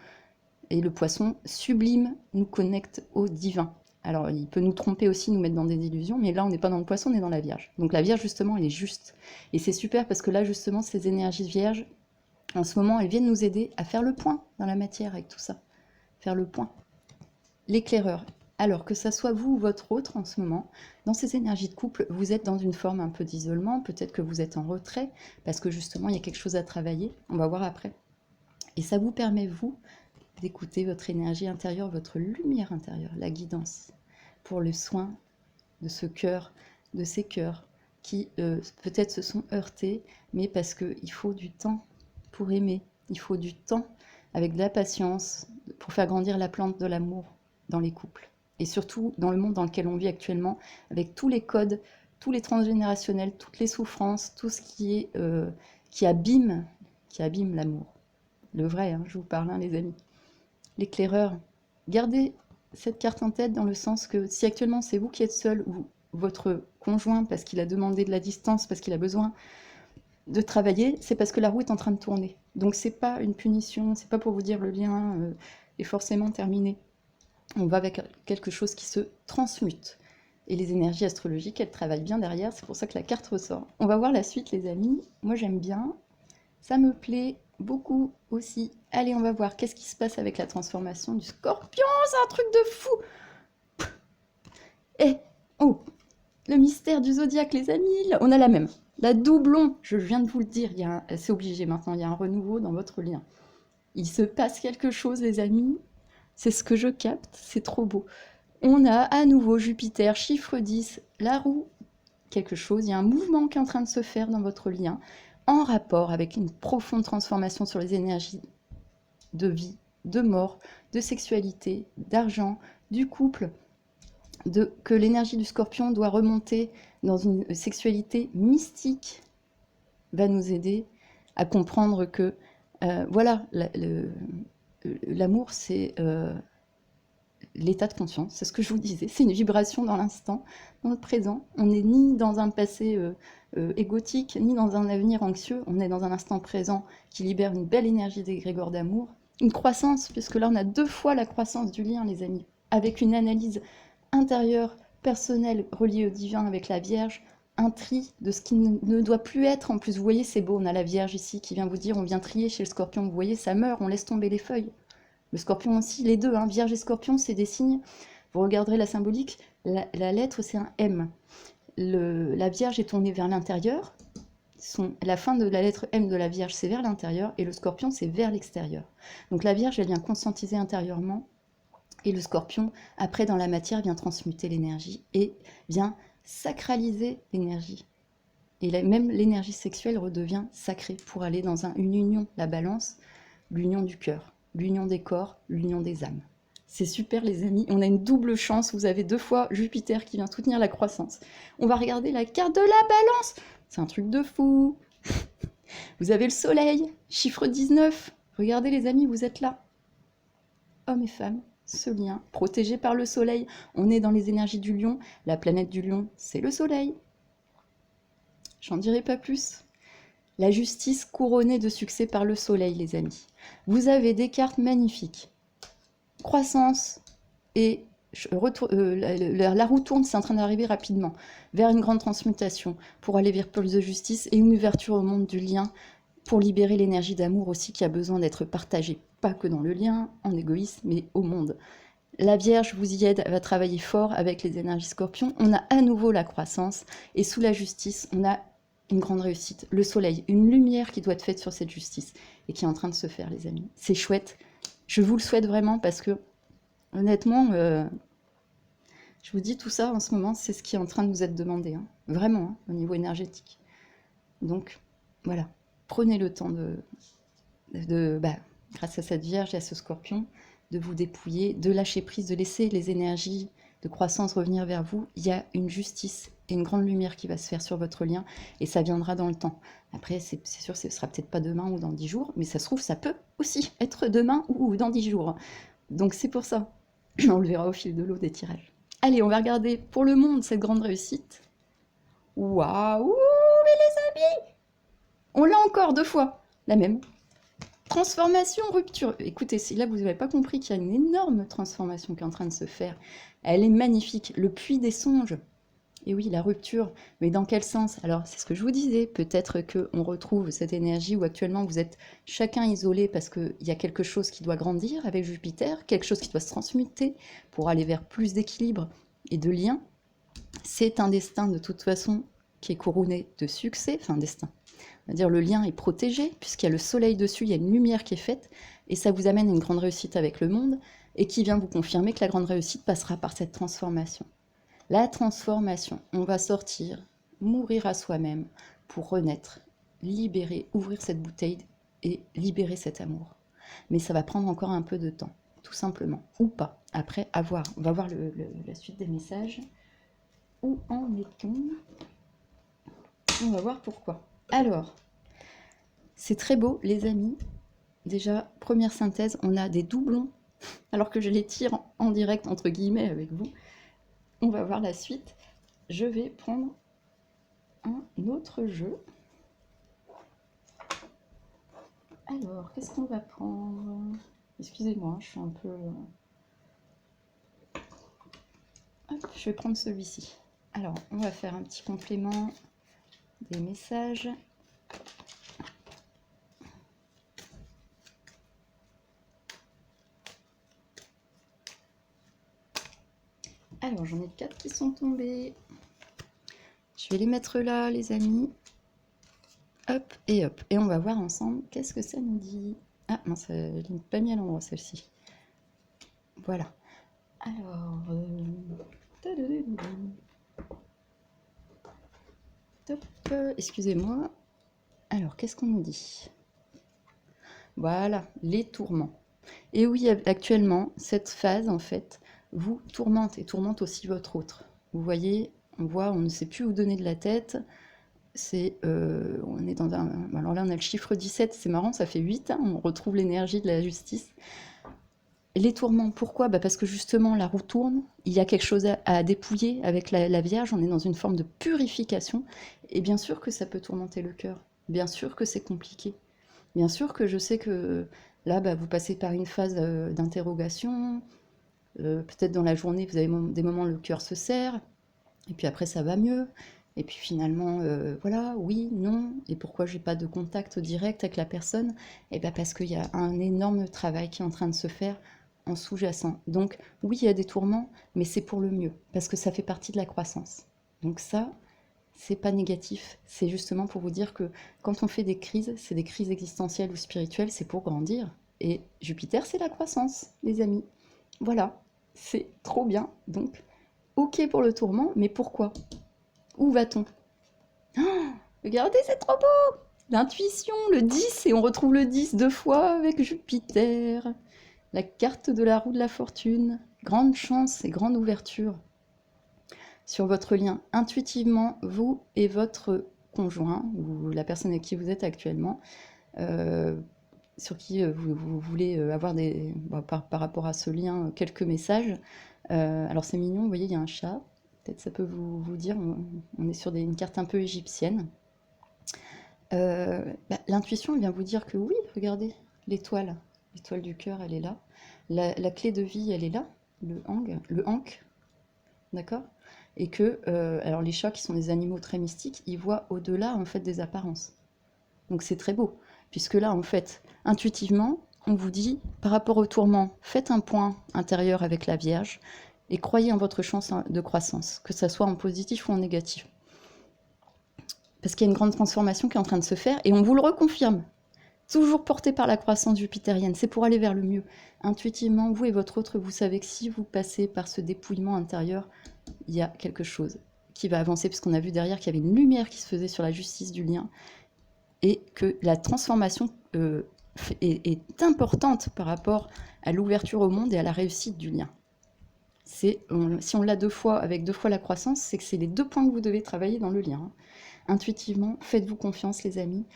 Et le Poisson sublime nous connecte au divin. Alors, il peut nous tromper aussi, nous mettre dans des illusions, mais là, on n'est pas dans le Poisson, on est dans la Vierge. Donc la Vierge, justement, elle est juste. Et c'est super parce que là, justement, ces énergies vierges, en ce moment, elles viennent nous aider à faire le point dans la matière avec tout ça. Faire le point. L'éclaireur. Alors, que ça soit vous ou votre autre en ce moment, dans ces énergies de couple, vous êtes dans une forme un peu d'isolement, peut-être que vous êtes en retrait, parce que justement, il y a quelque chose à travailler. On va voir après. Et ça vous permet, vous, d'écouter votre énergie intérieure, votre lumière intérieure, la guidance, pour le soin de ce cœur, de ces cœurs qui peut-être se sont heurtés, mais parce qu'il faut du temps pour aimer, il faut du temps avec de la patience pour faire grandir la plante de l'amour dans les couples. Et surtout dans le monde dans lequel on vit actuellement, avec tous les codes, tous les transgénérationnels, toutes les souffrances, tout ce qui abîme l'amour. Le vrai, hein, je vous parle, hein, les amis. L'éclaireur, gardez cette carte en tête dans le sens que si actuellement c'est vous qui êtes seul ou votre conjoint parce qu'il a demandé de la distance, parce qu'il a besoin de travailler, c'est parce que la roue est en train de tourner. Donc c'est pas une punition, c'est pas pour vous dire le lien est forcément terminé. On va avec quelque chose qui se transmute. Et les énergies astrologiques, elles travaillent bien derrière, c'est pour ça que la carte ressort. On va voir la suite, les amis. Moi j'aime bien, ça me plaît beaucoup aussi. Allez, on va voir qu'est-ce qui se passe avec la transformation du Scorpion. C'est un truc de fou. Et oh, le mystère du zodiaque, les amis. On a la même. La doublon, je viens de vous le dire, c'est obligé maintenant, il y a un renouveau dans votre lien. Il se passe quelque chose, les amis. C'est ce que je capte, c'est trop beau. On a à nouveau Jupiter, chiffre 10, la roue, quelque chose. Il y a un mouvement qui est en train de se faire dans votre lien, en rapport avec une profonde transformation sur les énergies de vie, de mort, de sexualité, d'argent, du couple, que l'énergie du Scorpion doit remonter dans une sexualité mystique, va nous aider à comprendre que voilà, l'amour c'est l'état de conscience, c'est ce que je vous disais, c'est une vibration dans l'instant, dans le présent. On n'est ni dans un passé égotique, ni dans un avenir anxieux, on est dans un instant présent qui libère une belle énergie d'égrégore d'amour, une croissance, puisque là on a 2 fois la croissance du lien, les amis, avec une analyse intérieure, personnelle, reliée au divin avec la Vierge, un tri de ce qui ne doit plus être. En plus, vous voyez, c'est beau, on a la Vierge ici qui vient vous dire, on vient trier chez le Scorpion, vous voyez, ça meurt, on laisse tomber les feuilles. Le Scorpion aussi, les deux, hein, Vierge et Scorpion, c'est des signes. Vous regarderez la symbolique, la lettre, c'est un M. La Vierge est tournée vers l'intérieur. La fin de la lettre M de la Vierge, c'est vers l'intérieur, et le Scorpion, c'est vers l'extérieur. Donc la Vierge, elle vient conscientiser intérieurement, et le Scorpion, après, dans la matière, vient transmuter l'énergie et vient sacraliser l'énergie. Et même l'énergie sexuelle redevient sacrée pour aller dans une union, la balance, l'union du cœur, l'union des corps, l'union des âmes. C'est super, les amis. On a une double chance. Vous avez 2 fois Jupiter qui vient soutenir la croissance. On va regarder la carte de la balance. C'est un truc de fou. Vous avez le soleil, chiffre 19. Regardez, les amis, vous êtes là. Hommes et femmes, ce lien, protégé par le soleil. On est dans les énergies du lion. La planète du lion, c'est le soleil. J'en dirai pas plus. La justice couronnée de succès par le soleil, les amis. Vous avez des cartes magnifiques. Croissance et la roue tourne, c'est en train d'arriver rapidement vers une grande transmutation pour aller vers plus de justice et une ouverture au monde du lien pour libérer l'énergie d'amour aussi qui a besoin d'être partagée, pas que dans le lien, en égoïsme, mais au monde. La Vierge vous y aide, elle va travailler fort avec les énergies Scorpion. On a à nouveau la croissance. Et sous la justice, on a une grande réussite. Le soleil, une lumière qui doit être faite sur cette justice et qui est en train de se faire, les amis. C'est chouette. Je vous le souhaite vraiment parce que, honnêtement, je vous dis tout ça en ce moment, c'est ce qui est en train de nous être demandé. Hein. Vraiment, hein, au niveau énergétique. Donc, voilà. Prenez le temps grâce à cette Vierge et à ce Scorpion, de vous dépouiller, de lâcher prise, de laisser les énergies de croissance revenir vers vous. Il y a une justice et une grande lumière qui va se faire sur votre lien et ça viendra dans le temps. Après, c'est sûr, ce sera peut-être pas demain ou dans 10 jours, mais ça se trouve, ça peut aussi être demain ou dans 10 jours. Donc c'est pour ça. On le verra au fil de l'eau des tirages. Allez, on va regarder pour le monde cette grande réussite. Waouh, mais les amis, on l'a encore 2 fois, la même. Transformation, rupture. Écoutez, si là vous n'avez pas compris qu'il y a une énorme transformation qui est en train de se faire, elle est magnifique. Le puits des songes. Et oui, la rupture. Mais dans quel sens? Alors, c'est ce que je vous disais. Peut-être qu'on retrouve cette énergie où actuellement vous êtes chacun isolé parce qu'il y a quelque chose qui doit grandir avec Jupiter, quelque chose qui doit se transmuter pour aller vers plus d'équilibre et de lien. C'est un destin de toute façon qui est couronné de succès, enfin destin. On va dire le lien est protégé puisqu'il y a le soleil dessus, il y a une lumière qui est faite et ça vous amène à une grande réussite avec le monde et qui vient vous confirmer que la grande réussite passera par cette transformation. La transformation, on va sortir, mourir à soi-même pour renaître, libérer, ouvrir cette bouteille et libérer cet amour. Mais ça va prendre encore un peu de temps, tout simplement, ou pas. Après, à voir. On va voir la suite des messages. Où en est-on? On va voir pourquoi. Alors, c'est très beau, les amis. Déjà, première synthèse, on a des doublons, alors que je les tire en direct, entre guillemets, avec vous. On va voir la suite. Je vais prendre un autre jeu. Alors, qu'est-ce qu'on va prendre? Excusez-moi, je suis un peu... Hop, je vais prendre celui-ci. Alors, on va faire un petit complément des messages. Alors, j'en ai 4 qui sont tombés. Je vais les mettre là, les amis. Hop et hop. Et on va voir ensemble qu'est-ce que ça nous dit. Ah, mince, elle n'est pas mis à l'endroit, celle-ci. Voilà. Alors... Top, excusez-moi. Alors, qu'est-ce qu'on nous dit? Voilà, les tourments. Et oui, actuellement, cette phase, en fait, vous tourmente et tourmente aussi votre autre. Vous voyez, on ne sait plus où donner de la tête. On est dans un... Alors là, on a le chiffre 17, c'est marrant, ça fait 8, hein, on retrouve l'énergie de la justice. Les tourments, pourquoi? Parce que justement, la roue tourne, il y a quelque chose à dépouiller avec la Vierge, on est dans une forme de purification, et bien sûr que ça peut tourmenter le cœur, bien sûr que c'est compliqué, bien sûr que je sais que là, vous passez par une phase d'interrogation, peut-être dans la journée, vous avez des moments où le cœur se serre, et puis après ça va mieux, et puis finalement, voilà, oui, non, et pourquoi j'ai pas de contact direct avec la personne? Et parce qu'il y a un énorme travail qui est en train de se faire en sous-jacent. Donc oui, il y a des tourments, mais c'est pour le mieux, parce que ça fait partie de la croissance. Donc ça, c'est pas négatif, c'est justement pour vous dire que quand on fait des crises, c'est des crises existentielles ou spirituelles, c'est pour grandir. Et Jupiter, c'est la croissance, les amis. Voilà, c'est trop bien. Donc, ok pour le tourment, mais pourquoi? Où va-t-on? Oh, regardez, c'est trop beau! L'intuition, le 10, et on retrouve le 10 2 fois avec Jupiter. La carte de la roue de la fortune. Grande chance et grande ouverture sur votre lien. Intuitivement, vous et votre conjoint, ou la personne avec qui vous êtes actuellement, sur qui vous voulez avoir par rapport à ce lien, quelques messages. Alors c'est mignon, vous voyez, il y a un chat. Peut-être ça peut vous dire, on est sur une carte un peu égyptienne. L'intuition vient vous dire que oui, regardez, l'étoile du cœur, elle est là. La clé de vie, elle est là, le ankh, d'accord? Et que, alors les chats qui sont des animaux très mystiques, ils voient au-delà en fait des apparences. Donc c'est très beau, puisque là en fait, intuitivement, on vous dit, par rapport au tourment, faites un point intérieur avec la Vierge et croyez en votre chance de croissance, que ça soit en positif ou en négatif. Parce qu'il y a une grande transformation qui est en train de se faire et on vous le reconfirme. Toujours porté par la croissance jupitérienne, c'est pour aller vers le mieux. Intuitivement, vous et votre autre, vous savez que si vous passez par ce dépouillement intérieur, il y a quelque chose qui va avancer, puisqu'on a vu derrière qu'il y avait une lumière qui se faisait sur la justice du lien, et que la transformation est importante par rapport à l'ouverture au monde et à la réussite du lien. Si on l'a 2 fois, avec 2 fois la croissance, c'est que c'est les 2 points que vous devez travailler dans le lien. Intuitivement, faites-vous confiance les amis,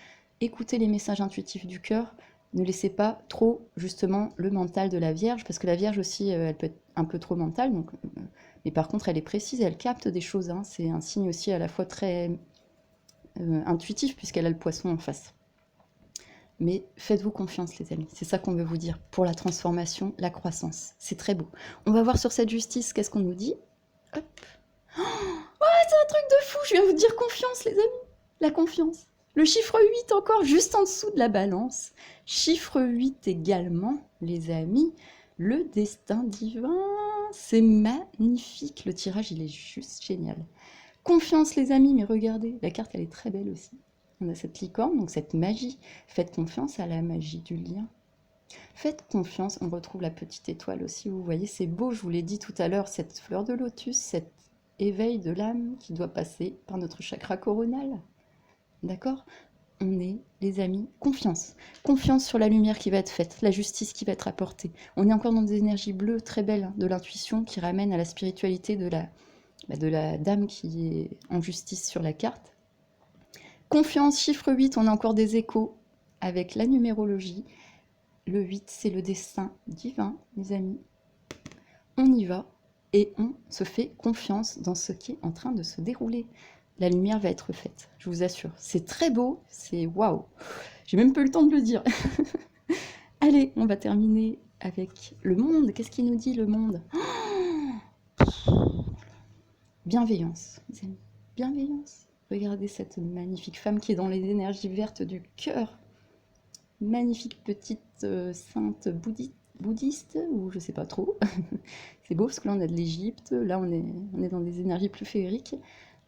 écoutez les messages intuitifs du cœur, ne laissez pas trop justement le mental de la Vierge, parce que la Vierge aussi, elle peut être un peu trop mentale, donc, mais par contre elle est précise, elle capte des choses, hein. C'est un signe aussi à la fois très intuitif, puisqu'elle a le poisson en face. Mais faites-vous confiance les amis, c'est ça qu'on veut vous dire, pour la transformation, la croissance, c'est très beau. On va voir sur cette justice, qu'est-ce qu'on nous dit. Hop. Oh, c'est un truc de fou, je viens vous dire confiance les amis, la confiance. Le chiffre 8 encore, juste en dessous de la balance. Chiffre 8 également, les amis, le destin divin. C'est magnifique, le tirage il est juste génial. Confiance les amis, mais regardez, la carte elle est très belle aussi. On a cette licorne, donc cette magie. Faites confiance à la magie du lien. Faites confiance, on retrouve la petite étoile aussi, vous voyez, c'est beau, je vous l'ai dit tout à l'heure, cette fleur de lotus, cet éveil de l'âme qui doit passer par notre chakra coronal. D'accord? On est, les amis, confiance. Confiance sur la lumière qui va être faite, la justice qui va être apportée. On est encore dans des énergies bleues très belles, de l'intuition qui ramène à la spiritualité de la dame qui est en justice sur la carte. Confiance, chiffre 8, on a encore des échos avec la numérologie. Le 8, c'est le destin divin, mes amis. On y va et on se fait confiance dans ce qui est en train de se dérouler. La lumière va être faite, je vous assure. C'est très beau, c'est waouh. J'ai même pas eu le temps de le dire. Allez, on va terminer avec le monde. Qu'est-ce qu'il nous dit le monde? Bienveillance, mes amis. Bienveillance. Regardez cette magnifique femme qui est dans les énergies vertes du cœur. Magnifique petite sainte bouddhiste, ou je sais pas trop. C'est beau parce que là on a de l'Égypte, là on est dans des énergies plus féeriques.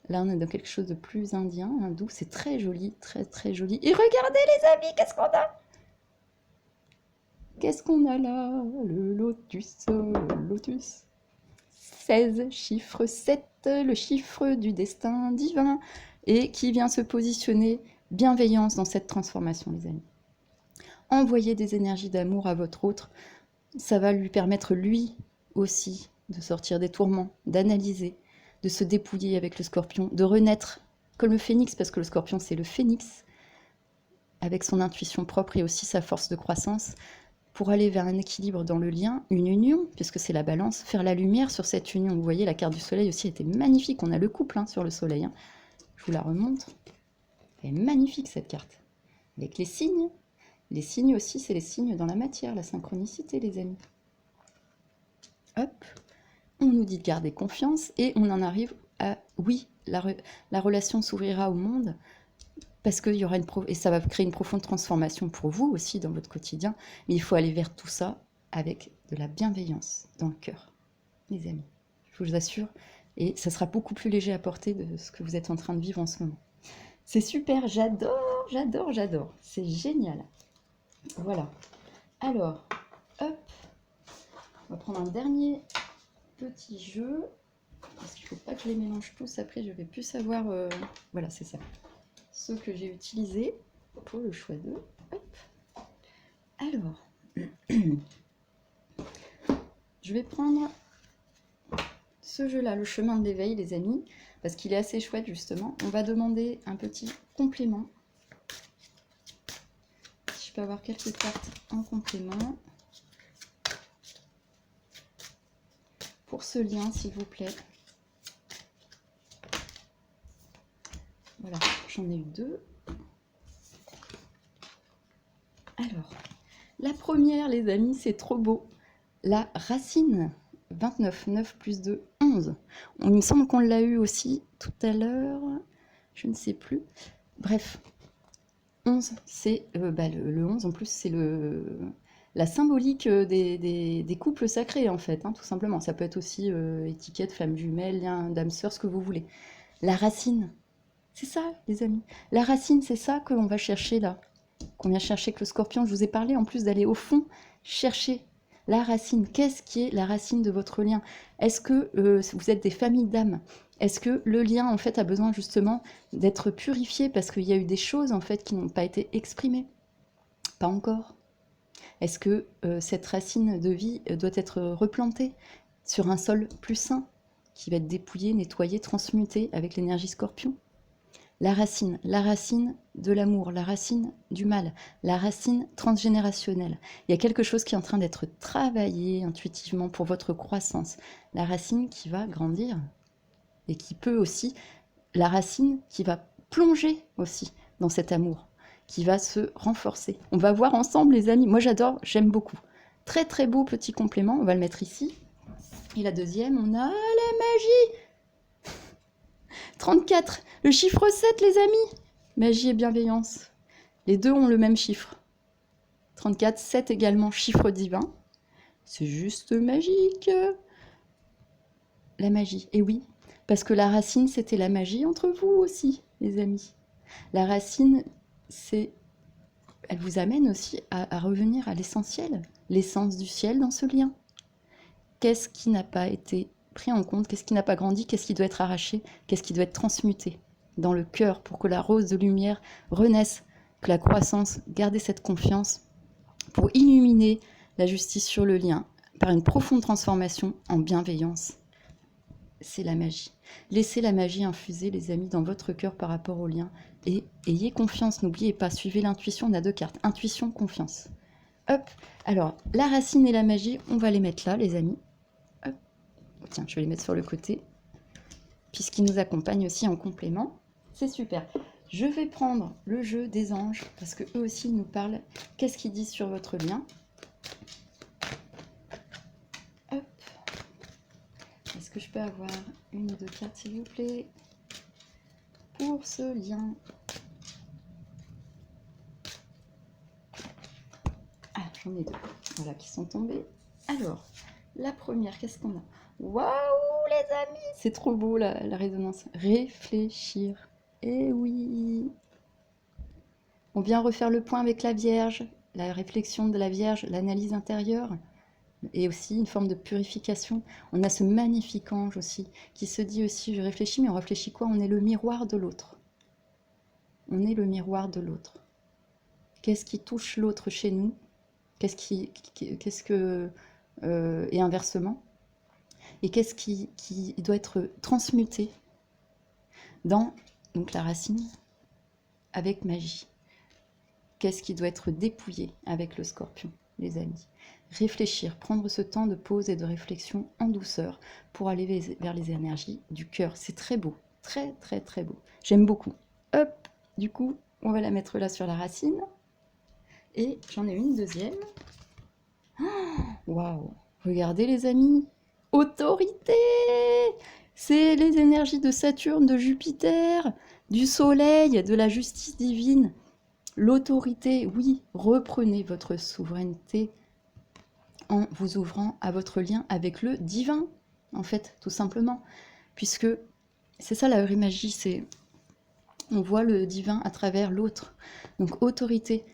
Là, on est dans quelque chose de plus indien, hindou. C'est très joli, très très joli. Et regardez les amis, qu'est-ce qu'on a? Qu'est-ce qu'on a là? Le lotus, le lotus. 16, chiffre 7, le chiffre du destin divin. Et qui vient se positionner bienveillance dans cette transformation, les amis. Envoyez des énergies d'amour à votre autre. Ça va lui permettre, lui aussi, de sortir des tourments, d'analyser, de se dépouiller avec le scorpion, de renaître comme le phénix, parce que le scorpion c'est le phénix, avec son intuition propre et aussi sa force de croissance, pour aller vers un équilibre dans le lien, une union, puisque c'est la balance, faire la lumière sur cette union. Vous voyez, la carte du soleil aussi était magnifique, on a le couple sur le soleil. Je vous la remonte. Elle est magnifique cette carte, avec les signes. Les signes aussi, c'est les signes dans la matière, la synchronicité les amis. Hop, on nous dit de garder confiance et on en arrive à, oui, la relation s'ouvrira au monde parce qu'il y aura et ça va créer une profonde transformation pour vous aussi dans votre quotidien, mais il faut aller vers tout ça avec de la bienveillance dans le cœur, les amis, je vous assure, et ça sera beaucoup plus léger à porter de ce que vous êtes en train de vivre en ce moment. C'est super, j'adore, j'adore, j'adore, c'est génial. Voilà, alors, hop, on va prendre un dernier petit jeu, parce qu'il ne faut pas que je les mélange tous, après je vais plus savoir, voilà c'est ça, ceux que j'ai utilisés pour le choix 2. Hop. Alors, je vais prendre ce jeu-là, le chemin de l'éveil les amis, parce qu'il est assez chouette justement. On va demander un petit complément. Si je peux avoir quelques cartes en complément. Pour ce lien s'il vous plaît. Voilà, j'en ai eu 2. Alors, la première, les amis, c'est trop beau. La racine, 29, 9 plus 2, 11. Il me semble qu'on l'a eu aussi tout à l'heure, je ne sais plus. Bref, 11, c'est le 11, en plus, c'est la symbolique des couples sacrés, en fait, hein, tout simplement. Ça peut être aussi étiquette, flamme jumelle, lien d'âme sœur, ce que vous voulez. La racine, c'est ça, les amis. La racine, c'est ça qu'on va chercher là. Qu'on vient chercher avec le scorpion. Je vous ai parlé en plus d'aller au fond, chercher la racine. Qu'est-ce qui est la racine de votre lien? Est-ce que vous êtes des familles d'âmes? Est-ce que le lien, en fait, a besoin justement d'être purifié parce qu'il y a eu des choses, en fait, qui n'ont pas été exprimées? Pas encore. Est-ce que cette racine de vie doit être replantée sur un sol plus sain, qui va être dépouillé, nettoyé, transmuté avec l'énergie scorpion? La racine de l'amour, la racine du mal, la racine transgénérationnelle. Il y a quelque chose qui est en train d'être travaillé intuitivement pour votre croissance. La racine qui va grandir et qui peut aussi, la racine qui va plonger aussi dans cet amour, qui va se renforcer. On va voir ensemble les amis. Moi j'adore, j'aime beaucoup. Très très beau petit complément, on va le mettre ici. Et la deuxième, on a la magie. 34, le chiffre 7 les amis. Magie et bienveillance. Les deux ont le même chiffre. 34, 7 également, chiffre divin. C'est juste magique. La magie, et oui, parce que la racine, c'était la magie entre vous aussi, les amis. La racine, elle vous amène aussi à revenir à l'essentiel, l'essence du ciel dans ce lien. Qu'est-ce qui n'a pas été pris en compte? Qu'est-ce qui n'a pas grandi? Qu'est-ce qui doit être arraché? Qu'est-ce qui doit être transmuté dans le cœur pour que la rose de lumière renaisse, que la croissance, gardez cette confiance pour illuminer la justice sur le lien par une profonde transformation en bienveillance. C'est la magie. Laissez la magie infuser, les amis, dans votre cœur par rapport au lien. Et ayez confiance, n'oubliez pas, suivez l'intuition, on a deux cartes. Intuition, confiance. Hop, alors, la racine et la magie, on va les mettre là, les amis. Hop. Tiens, je vais les mettre sur le côté, puisqu'ils nous accompagnent aussi en complément. C'est super. Je vais prendre le jeu des anges, parce que eux aussi nous parlent. Qu'est-ce qu'ils disent sur votre lien? Hop. Est-ce que je peux avoir une ou deux cartes, s'il vous plaît, pour ce lien? Ah, j'en ai deux. Voilà, qui sont tombées. Alors, la première, qu'est-ce qu'on a? Waouh, les amis! C'est trop beau, la résonance. Réfléchir. Eh oui! On vient refaire le point avec la Vierge, la réflexion de la Vierge, l'analyse intérieure, et aussi une forme de purification. On a ce magnifique ange aussi, qui se dit aussi, je réfléchis, mais on réfléchit quoi? On est le miroir de l'autre. On est le miroir de l'autre. Qu'est-ce qui touche l'autre chez nous? Qu'est-ce que... et inversement. Et qu'est-ce qui doit être transmuté dans donc la racine avec magie? Qu'est-ce qui doit être dépouillé avec le scorpion, les amis? Réfléchir, prendre ce temps de pause et de réflexion en douceur pour aller vers les énergies du cœur. C'est très beau, très très très beau. J'aime beaucoup. Hop, du coup, on va la mettre là sur la racine. Et j'en ai une deuxième. Waouh! Regardez les amis, autorité! C'est les énergies de Saturne, de Jupiter, du Soleil, de la justice divine. L'autorité, oui, reprenez votre souveraineté en vous ouvrant à votre lien avec le divin, en fait, tout simplement. Puisque c'est ça la vraie magie, c'est on voit le divin à travers l'autre. Donc autorité.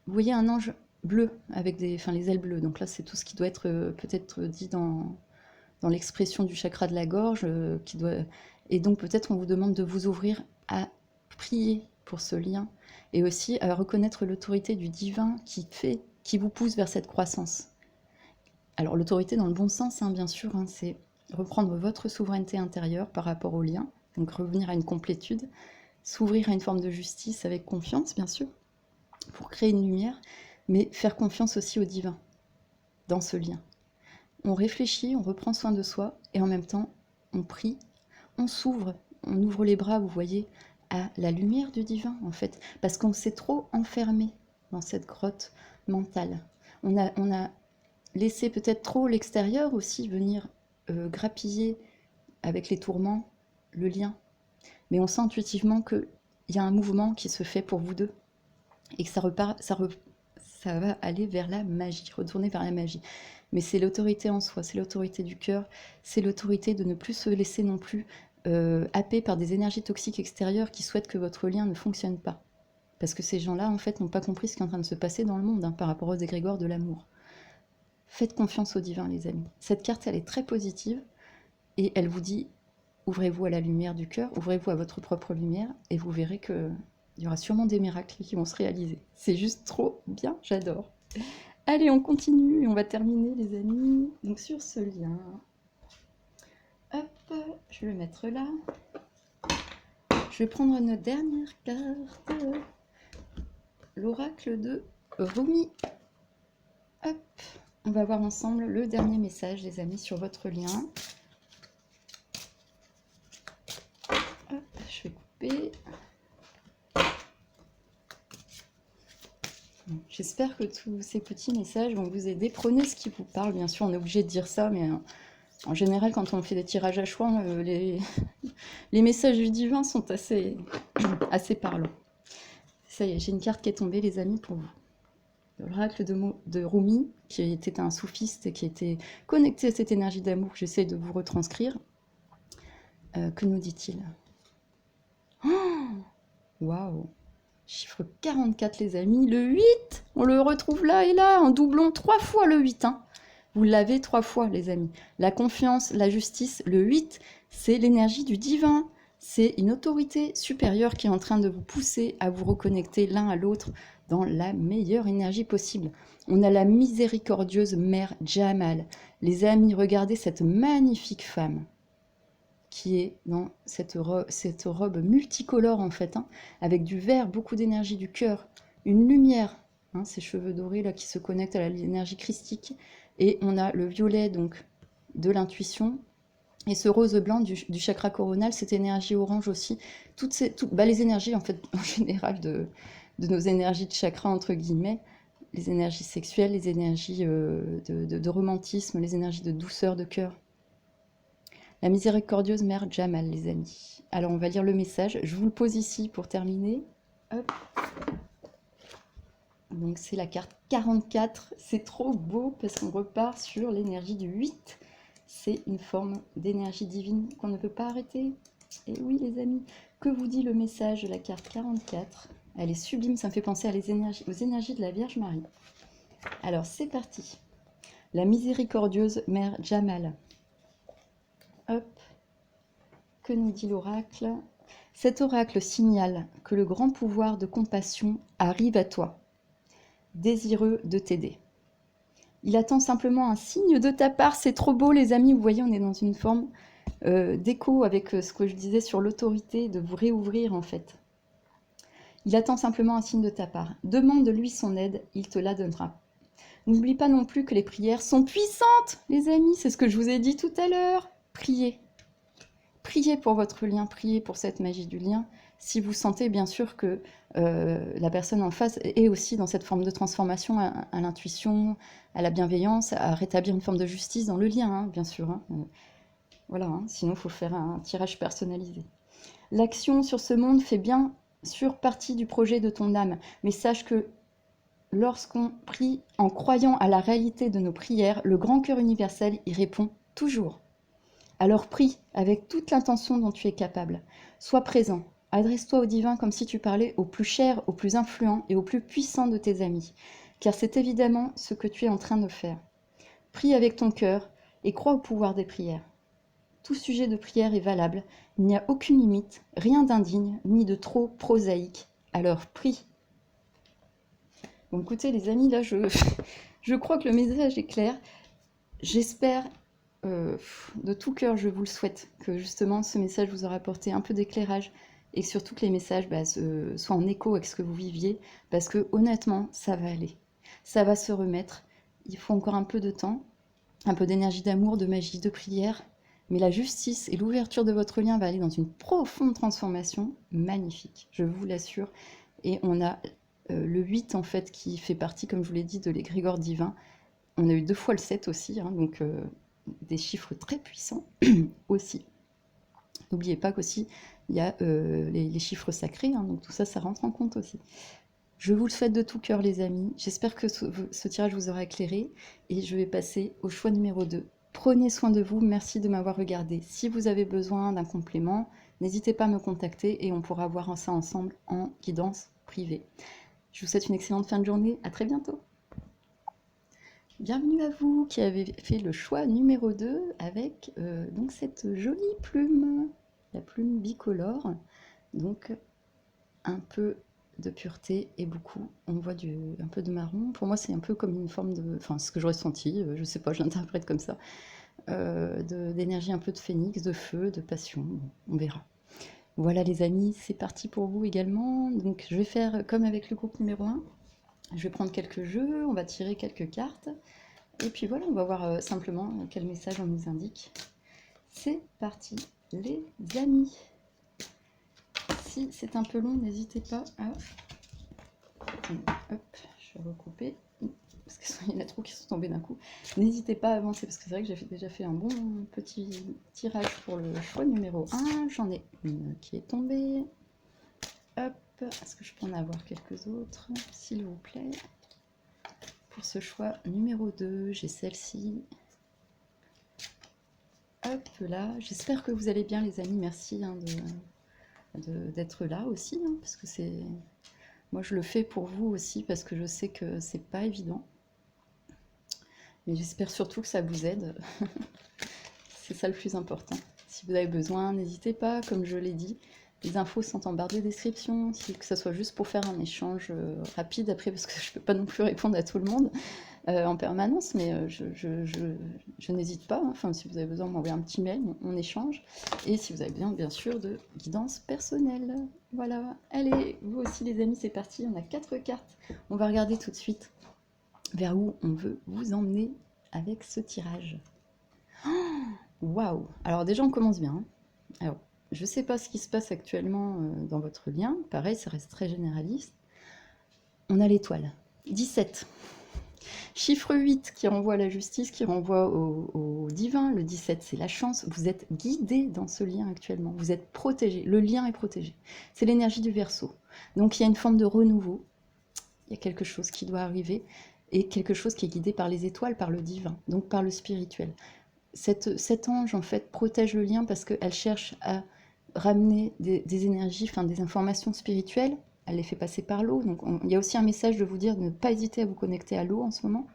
Vous voyez un ange bleu avec les ailes bleues. Donc là, c'est tout ce qui doit être peut-être dit dans l'expression du chakra de la gorge. Et donc peut-être on vous demande de vous ouvrir à prier pour ce lien et aussi à reconnaître l'autorité du divin qui vous pousse vers cette croissance. Alors l'autorité dans le bon sens, hein, bien sûr, hein, c'est reprendre votre souveraineté intérieure par rapport au lien, donc revenir à une complétude, s'ouvrir à une forme de justice avec confiance, bien sûr, pour créer une lumière, mais faire confiance aussi au divin dans ce lien. On réfléchit, on reprend soin de soi, et en même temps, on prie, on s'ouvre, on ouvre les bras, vous voyez, à la lumière du divin, en fait, parce qu'on s'est trop enfermé dans cette grotte mentale. On a laissé peut-être trop l'extérieur aussi venir grappiller avec les tourments le lien. Mais on sent intuitivement qu'il y a un mouvement qui se fait pour vous deux, et que ça ça va aller vers la magie, retourner vers la magie. Mais c'est l'autorité en soi, c'est l'autorité du cœur, c'est l'autorité de ne plus se laisser non plus happer par des énergies toxiques extérieures qui souhaitent que votre lien ne fonctionne pas. Parce que ces gens-là, en fait, n'ont pas compris ce qui est en train de se passer dans le monde hein, par rapport aux égrégores de l'amour. Faites confiance au divin, les amis. Cette carte, elle est très positive et elle vous dit, ouvrez-vous à la lumière du cœur, ouvrez-vous à votre propre lumière et vous verrez qu'il y aura sûrement des miracles qui vont se réaliser. C'est juste trop bien, j'adore. Allez, on continue et on va terminer, les amis. Donc sur ce lien, hop, je vais le mettre là. Je vais prendre notre dernière carte, l'oracle de Rumi. Hop, on va voir ensemble le dernier message, les amis, sur votre lien. Hop, je vais couper. J'espère que tous ces petits messages vont vous aider. Prenez ce qui vous parle, bien sûr, on est obligé de dire ça, mais en général, quand on fait des tirages à choix, les messages du divin sont assez parlants. Ça y est, j'ai une carte qui est tombée, les amis, pour vous. L'oracle de Rumi, qui était un soufiste et qui était connecté à cette énergie d'amour que j'essaie de vous retranscrire. Que nous dit-il? Waouh! Chiffre 44, les amis. Le 8, on le retrouve là et là, en doublon, 3 fois le 8. Hein. Vous l'avez 3 fois, les amis. La confiance, la justice, le 8, c'est l'énergie du divin. C'est une autorité supérieure qui est en train de vous pousser à vous reconnecter l'un à l'autre dans la meilleure énergie possible. On a la miséricordieuse mère Jamal. Les amis, regardez cette magnifique femme qui est dans cette robe multicolore en fait, hein, avec du vert, beaucoup d'énergie du cœur, une lumière, hein, ces cheveux dorés là qui se connectent à l'énergie christique, et on a le violet donc de l'intuition, et ce rose blanc du chakra coronal, cette énergie orange aussi, les énergies en fait en général de nos énergies de chakra entre guillemets, les énergies sexuelles, les énergies de romantisme, les énergies de douceur de cœur. La miséricordieuse mère Jamal, les amis. Alors, on va lire le message. Je vous le pose ici pour terminer. Hop. Donc, c'est la carte 44. C'est trop beau parce qu'on repart sur l'énergie du 8. C'est une forme d'énergie divine qu'on ne peut pas arrêter. Et oui, les amis, que vous dit le message de la carte 44? Elle est sublime, ça me fait penser aux énergies de la Vierge Marie. Alors, c'est parti. La miséricordieuse mère Jamal. Hop, que nous dit l'oracle? Cet oracle signale que le grand pouvoir de compassion arrive à toi, désireux de t'aider. Il attend simplement un signe de ta part. C'est trop beau, les amis. Vous voyez, on est dans une forme d'écho avec ce que je disais sur l'autorité, de vous réouvrir en fait. Il attend simplement un signe de ta part. Demande-lui son aide, il te la donnera. N'oublie pas non plus que les prières sont puissantes, les amis. C'est ce que je vous ai dit tout à l'heure. Priez. Priez pour votre lien, priez pour cette magie du lien, si vous sentez bien sûr que la personne en face est aussi dans cette forme de transformation à l'intuition, à la bienveillance, à rétablir une forme de justice dans le lien, hein, bien sûr. Hein. Voilà, hein, sinon il faut faire un tirage personnalisé. L'action sur ce monde fait bien sûr partie du projet de ton âme, mais sache que lorsqu'on prie en croyant à la réalité de nos prières, le grand cœur universel y répond toujours. Alors prie avec toute l'intention dont tu es capable. Sois présent. Adresse-toi au divin comme si tu parlais au plus cher, au plus influent et au plus puissant de tes amis, car c'est évidemment ce que tu es en train de faire. Prie avec ton cœur et crois au pouvoir des prières. Tout sujet de prière est valable, il n'y a aucune limite, rien d'indigne ni de trop prosaïque. Alors prie. Bon écoutez les amis, là je crois que le message est clair. J'espère de tout cœur, je vous le souhaite, que justement ce message vous aura apporté un peu d'éclairage et surtout que les messages soient en écho avec ce que vous viviez, parce que honnêtement, ça va aller. Ça va se remettre. Il faut encore un peu de temps, un peu d'énergie d'amour, de magie, de prière, mais la justice et l'ouverture de votre lien va aller dans une profonde transformation magnifique, je vous l'assure. Et on a le 8 en fait qui fait partie, comme je vous l'ai dit, de l'égrégore divin. On a eu 2 fois le 7 aussi, hein, donc des chiffres très puissants aussi. N'oubliez pas qu'aussi, il y a les chiffres sacrés, hein, donc tout ça, ça rentre en compte aussi. Je vous le souhaite de tout cœur, les amis. J'espère que ce tirage vous aura éclairé. Et je vais passer au choix numéro 2. Prenez soin de vous. Merci de m'avoir regardé. Si vous avez besoin d'un complément, n'hésitez pas à me contacter et on pourra voir ça ensemble en guidance privée. Je vous souhaite une excellente fin de journée. À très bientôt. Bienvenue à vous qui avez fait le choix numéro 2 avec donc cette jolie plume, la plume bicolore. Donc un peu de pureté et beaucoup, on voit un peu de marron. Pour moi, c'est un peu comme une forme de... Enfin, ce que j'aurais senti, je sais pas, je l'interprète comme ça. D'énergie un peu de phénix, de feu, de passion, bon, on verra. Voilà les amis, c'est parti pour vous également. Donc je vais faire comme avec le groupe numéro 1. Je vais prendre quelques jeux, on va tirer quelques cartes. Et puis voilà, on va voir simplement quel message on nous indique. C'est parti les amis. Si c'est un peu long, n'hésitez pas à... Hop, je vais recouper. Parce qu'il y en a trop qui sont tombés d'un coup. N'hésitez pas à avancer, parce que c'est vrai que j'ai déjà fait un bon petit tirage pour le choix numéro 1. J'en ai une qui est tombée. Hop, est-ce que je peux en avoir quelques autres, s'il vous plaît? Pour ce choix numéro 2, j'ai celle-ci. Hop là, j'espère que vous allez bien les amis, merci d'être là aussi, parce que c'est... Moi je le fais pour vous aussi, parce que je sais que c'est pas évident. Mais j'espère surtout que ça vous aide. C'est ça le plus important. Si vous avez besoin, n'hésitez pas, comme je l'ai dit. Les infos sont en barre de description, que ce soit juste pour faire un échange rapide après, parce que je ne peux pas non plus répondre à tout le monde en permanence, mais je n'hésite pas. Enfin, si vous avez besoin, m'envoyer un petit mail, on échange. Et si vous avez besoin, bien sûr, de guidance personnelle. Voilà. Allez, vous aussi les amis, c'est parti. On a 4 cartes. On va regarder tout de suite vers où on veut vous emmener avec ce tirage. Waouh! Alors déjà, on commence bien. Alors, je ne sais pas ce qui se passe actuellement dans votre lien. Pareil, ça reste très généraliste. On a l'étoile. 17. Chiffre 8 qui renvoie à la justice, qui renvoie au divin. Le 17, c'est la chance. Vous êtes guidé dans ce lien actuellement. Vous êtes protégé. Le lien est protégé. C'est l'énergie du Verseau. Donc, il y a une forme de renouveau. Il y a quelque chose qui doit arriver. Et quelque chose qui est guidé par les étoiles, par le divin, donc par le spirituel. Cet ange, en fait, protège le lien parce qu'elle cherche à ramener des énergies, enfin des informations spirituelles. Elle les fait passer par l'eau. Donc, il y a aussi un message de vous dire de ne pas hésiter à vous connecter à l'eau en ce moment.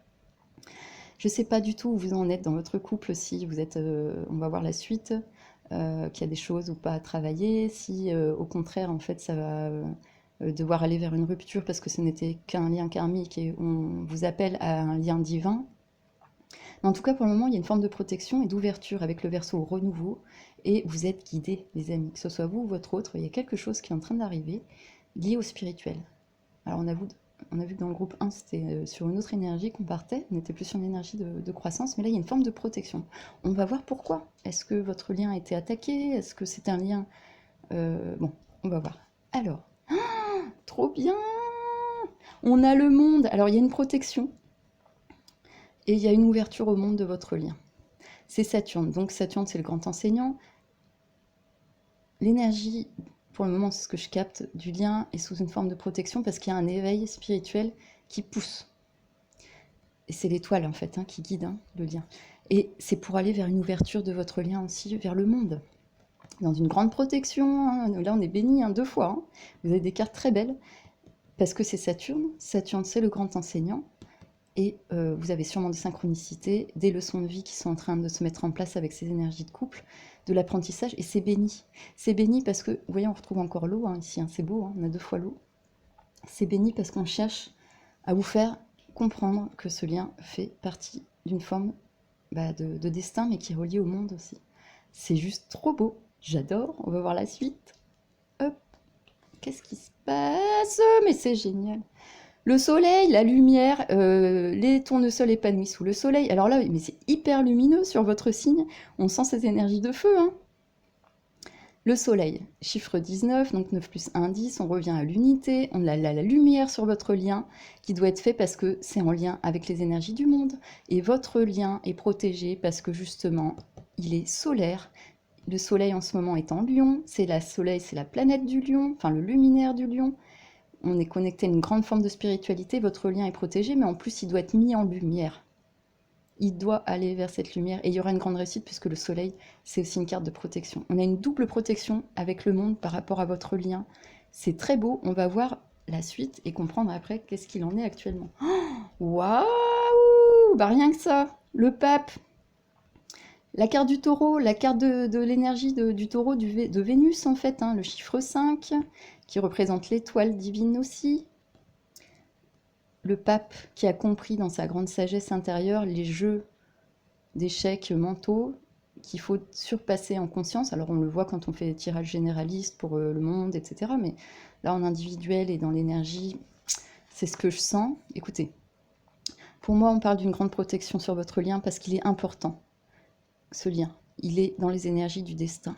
Je ne sais pas du tout où vous en êtes dans votre couple, si vous êtes, on va voir la suite, qu'il y a des choses ou pas à travailler, si au contraire, en fait, ça va devoir aller vers une rupture parce que ce n'était qu'un lien karmique et on vous appelle à un lien divin. Mais en tout cas, pour le moment, il y a une forme de protection et d'ouverture avec le Verseau au renouveau et vous êtes guidés, les amis, que ce soit vous ou votre autre, il y a quelque chose qui est en train d'arriver lié au spirituel. Alors on a vu que dans le groupe 1, c'était sur une autre énergie qu'on partait, on n'était plus sur une énergie de croissance, mais là il y a une forme de protection. On va voir pourquoi. Est-ce que votre lien a été attaqué? Est-ce que c'est un lien... Bon, on va voir. Alors, trop bien! On a le monde. Alors il y a une protection et il y a une ouverture au monde de votre lien. C'est Saturne. Donc Saturne, c'est le grand enseignant. L'énergie, pour le moment, c'est ce que je capte, du lien est sous une forme de protection parce qu'il y a un éveil spirituel qui pousse. Et c'est l'étoile, en fait, qui guide le lien. Et c'est pour aller vers une ouverture de votre lien aussi vers le monde. Dans une grande protection, là on est béni 2 fois. Vous avez des cartes très belles parce que c'est Saturne. Saturne, c'est le grand enseignant. Et vous avez sûrement des synchronicités, des leçons de vie qui sont en train de se mettre en place avec ces énergies de couple, de l'apprentissage, et c'est béni. C'est béni parce que, vous voyez, on retrouve encore l'eau ici, c'est beau, on a 2 fois l'eau. C'est béni parce qu'on cherche à vous faire comprendre que ce lien fait partie d'une forme de destin, mais qui est relié au monde aussi. C'est juste trop beau, j'adore, on va voir la suite. Hop, qu'est-ce qui se passe? Mais c'est génial! Le soleil, la lumière, les tournesols épanouis sous le soleil. Alors là, mais c'est hyper lumineux sur votre signe. On sent ces énergies de feu. Le soleil, chiffre 19, donc 9 plus 1, 10. On revient à l'unité. On a la lumière sur votre lien qui doit être fait parce que c'est en lien avec les énergies du monde. Et votre lien est protégé parce que justement, il est solaire. Le soleil en ce moment est en lion. C'est la soleil, c'est la planète du lion, enfin le luminaire du lion. on est connecté à une grande forme de spiritualité, votre lien est protégé, mais en plus, il doit être mis en lumière. Il doit aller vers cette lumière et il y aura une grande réussite puisque le soleil, c'est aussi une carte de protection. On a une double protection avec le monde par rapport à votre lien. C'est très beau, on va voir la suite et comprendre après qu'est-ce qu'il en est actuellement. Waouh! Bah rien que ça, le pape, la carte du taureau, la carte de l'énergie du taureau, de Vénus en fait, hein, le chiffre 5, qui représente l'étoile divine aussi. Le pape qui a compris dans sa grande sagesse intérieure les jeux d'échecs mentaux qu'il faut surpasser en conscience. Alors on le voit quand on fait des tirages généralistes pour le monde, etc. Mais là en individuel et dans l'énergie, c'est ce que je sens. Écoutez, pour moi on parle d'une grande protection sur votre lien parce qu'il est important, ce lien. Il est dans les énergies du destin.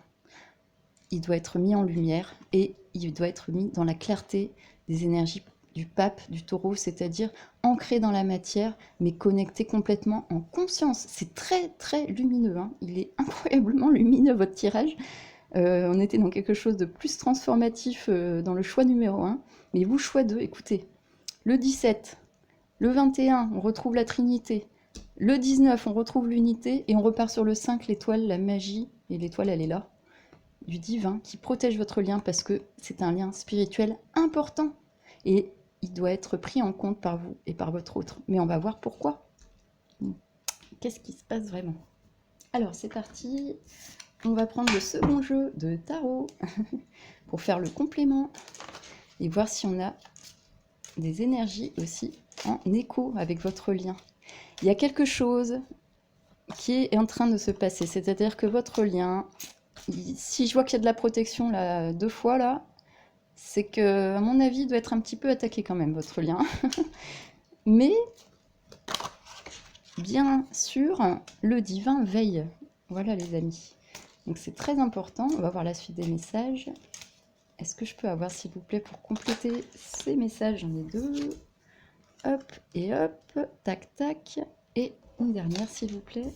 Il doit être mis en lumière et il doit être mis dans la clarté des énergies du pape, du taureau, c'est-à-dire ancré dans la matière, mais connecté complètement en conscience. C'est très, très lumineux, hein. Il est incroyablement lumineux, votre tirage. On était dans quelque chose de plus transformatif dans le choix numéro 1. Mais vous, choix 2, écoutez, le 17, le 21, on retrouve la Trinité. Le 19, on retrouve l'unité. Et on repart sur le 5, l'étoile, la magie. Et l'étoile, elle est là, du divin, qui protège votre lien parce que c'est un lien spirituel important. Et il doit être pris en compte par vous et par votre autre. Mais on va voir pourquoi. Qu'est-ce qui se passe vraiment? Alors, c'est parti. On va prendre le second jeu de tarot pour faire le complément et voir si on a des énergies aussi en écho avec votre lien. Il y a quelque chose qui est en train de se passer, c'est-à-dire que votre lien, si je vois qu'il y a de la protection là 2 fois là, c'est que, à mon avis, il doit être un petit peu attaqué quand même, votre lien. Mais, bien sûr, le divin veille. Voilà, les amis. Donc, c'est très important. On va voir la suite des messages. Est-ce que je peux avoir, s'il vous plaît, pour compléter ces messages? J'en ai 2. Hop et hop. Tac, tac. Et une dernière, s'il vous plaît.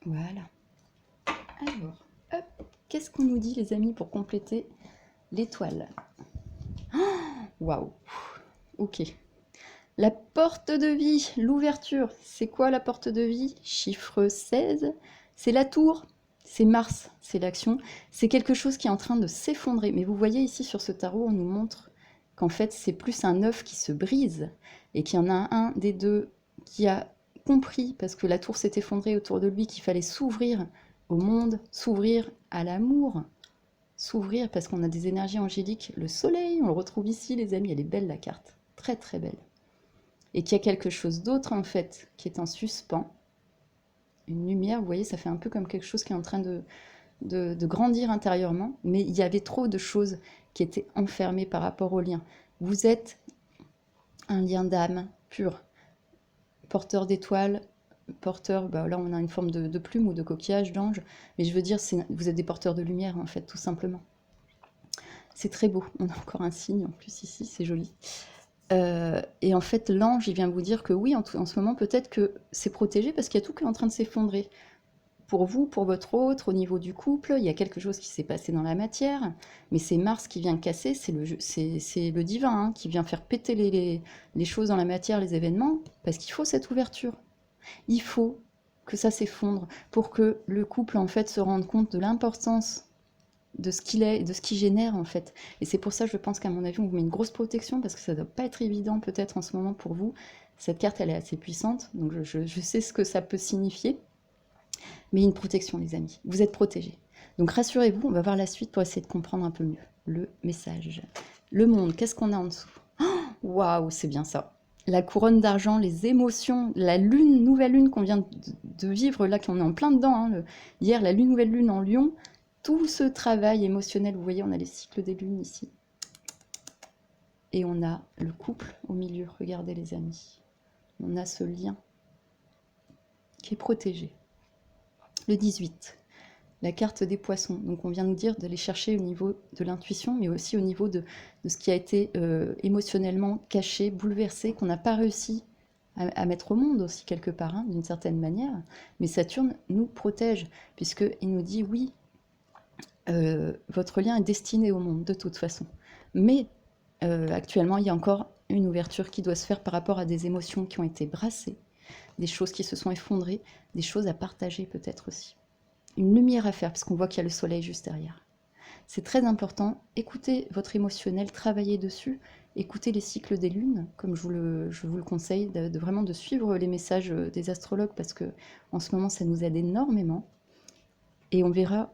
Voilà. Alors, hop, qu'est-ce qu'on nous dit, les amis, pour compléter l'étoile? Waouh. Ok. La porte de vie, l'ouverture. C'est quoi la porte de vie? Chiffre 16. C'est la tour. C'est Mars, c'est l'action. C'est quelque chose qui est en train de s'effondrer. Mais vous voyez ici sur ce tarot, on nous montre qu'en fait, c'est plus un œuf qui se brise et qu'il y en a un des deux qui a compris, parce que la tour s'est effondrée autour de lui, qu'il fallait s'ouvrir au monde, s'ouvrir à l'amour, s'ouvrir parce qu'on a des énergies angéliques. Le soleil, on le retrouve ici, les amis, elle est belle la carte, très très belle. Et qu'il y a quelque chose d'autre en fait qui est en suspens. Une lumière, vous voyez, ça fait un peu comme quelque chose qui est en train de grandir intérieurement, mais il y avait trop de choses qui étaient enfermées par rapport au lien. Vous êtes un lien d'âme pur, porteur d'étoiles, porteur, bah là on a une forme de plume ou de coquillage, d'ange, mais je veux dire, vous êtes des porteurs de lumière en fait, tout simplement. C'est très beau, on a encore un signe en plus ici, c'est joli. Et en fait, l'ange, il vient vous dire que oui, en ce moment, peut-être que c'est protégé parce qu'il y a tout qui est en train de s'effondrer. Pour vous, pour votre autre, au niveau du couple, il y a quelque chose qui s'est passé dans la matière, mais c'est Mars qui vient casser, c'est le divin hein, qui vient faire péter les choses dans la matière, les événements, parce qu'il faut cette ouverture. Il faut que ça s'effondre pour que le couple, en fait, se rende compte de l'importance de ce qu'il est, de ce qu'il génère en fait. Et c'est pour ça, je pense qu'à mon avis, on vous met une grosse protection parce que ça doit pas être évident peut-être en ce moment pour vous. Cette carte, elle est assez puissante, donc je sais ce que ça peut signifier. Mais une protection, les amis. Vous êtes protégés. Donc rassurez-vous, on va voir la suite pour essayer de comprendre un peu mieux le message. Le monde, qu'est-ce qu'on a en dessous? Waouh, c'est bien ça. La couronne d'argent, les émotions, la lune, nouvelle lune qu'on vient de vivre, là, qu'on est en plein dedans. Hein, hier, la lune, nouvelle lune en Lion. Tout ce travail émotionnel, vous voyez, on a les cycles des lunes ici. Et on a le couple au milieu, regardez les amis. On a ce lien qui est protégé. Le 18, la carte des poissons. Donc on vient nous dire d'aller chercher au niveau de l'intuition, mais aussi au niveau de ce qui a été émotionnellement caché, bouleversé, qu'on n'a pas réussi à mettre au monde aussi quelque part, hein, d'une certaine manière. Mais Saturne nous protège, puisqu'il nous dit oui, votre lien est destiné au monde de toute façon. Mais actuellement, il y a encore une ouverture qui doit se faire par rapport à des émotions qui ont été brassées, des choses qui se sont effondrées, des choses à partager peut-être aussi. Une lumière à faire, parce qu'on voit qu'il y a le soleil juste derrière. C'est très important. Écoutez votre émotionnel, travaillez dessus, écoutez les cycles des lunes, comme je vous le conseille, vraiment de suivre les messages des astrologues, parce que en ce moment, ça nous aide énormément. Et on va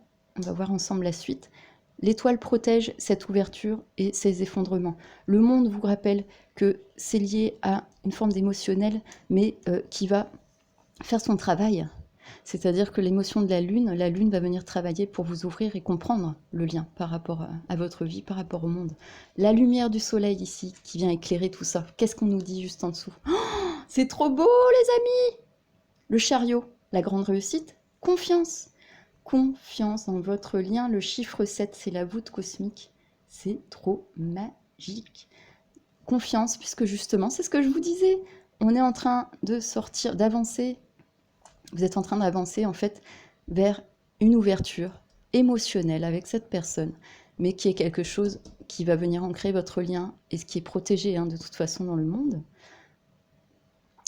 voir ensemble la suite. L'étoile protège cette ouverture et ces effondrements. Le monde vous rappelle que c'est lié à une forme d'émotionnel, mais qui va faire son travail. C'est-à-dire que l'émotion de la lune va venir travailler pour vous ouvrir et comprendre le lien par rapport à votre vie, par rapport au monde. La lumière du soleil ici, qui vient éclairer tout ça. Qu'est-ce qu'on nous dit juste en dessous? Oh, c'est trop beau, les amis! Le chariot, la grande réussite, confiance. Confiance dans votre lien. Le chiffre 7, c'est la voûte cosmique. C'est trop magique. Confiance, puisque justement, c'est ce que je vous disais. On est en train de sortir, d'avancer. Vous êtes en train d'avancer, en fait, vers une ouverture émotionnelle avec cette personne, mais qui est quelque chose qui va venir ancrer votre lien et ce qui est protégé, hein, de toute façon dans le monde.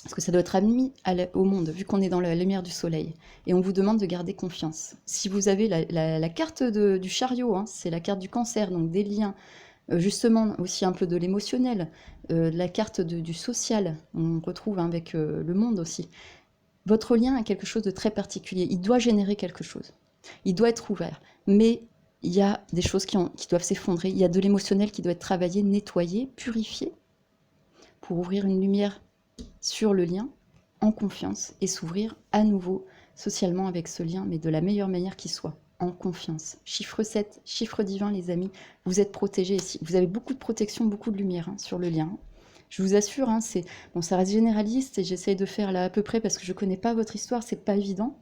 Parce que ça doit être admis au monde, vu qu'on est dans la lumière du soleil. Et on vous demande de garder confiance. Si vous avez la carte du chariot, hein, c'est la carte du cancer, donc des liens, justement aussi un peu de l'émotionnel, la carte du social, on retrouve, hein, avec le monde aussi. Votre lien a quelque chose de très particulier. Il doit générer quelque chose. Il doit être ouvert. Mais il y a des choses qui doivent s'effondrer. Il y a de l'émotionnel qui doit être travaillé, nettoyé, purifié, pour ouvrir une lumière sur le lien, en confiance, et s'ouvrir à nouveau socialement avec ce lien, mais de la meilleure manière qui soit, en confiance. Chiffre 7, chiffre divin, les amis, vous êtes protégés ici. Vous avez beaucoup de protection, beaucoup de lumière, hein, sur le lien. Je vous assure, hein, bon, ça reste généraliste et j'essaye de faire là à peu près parce que je ne connais pas votre histoire, c'est pas évident.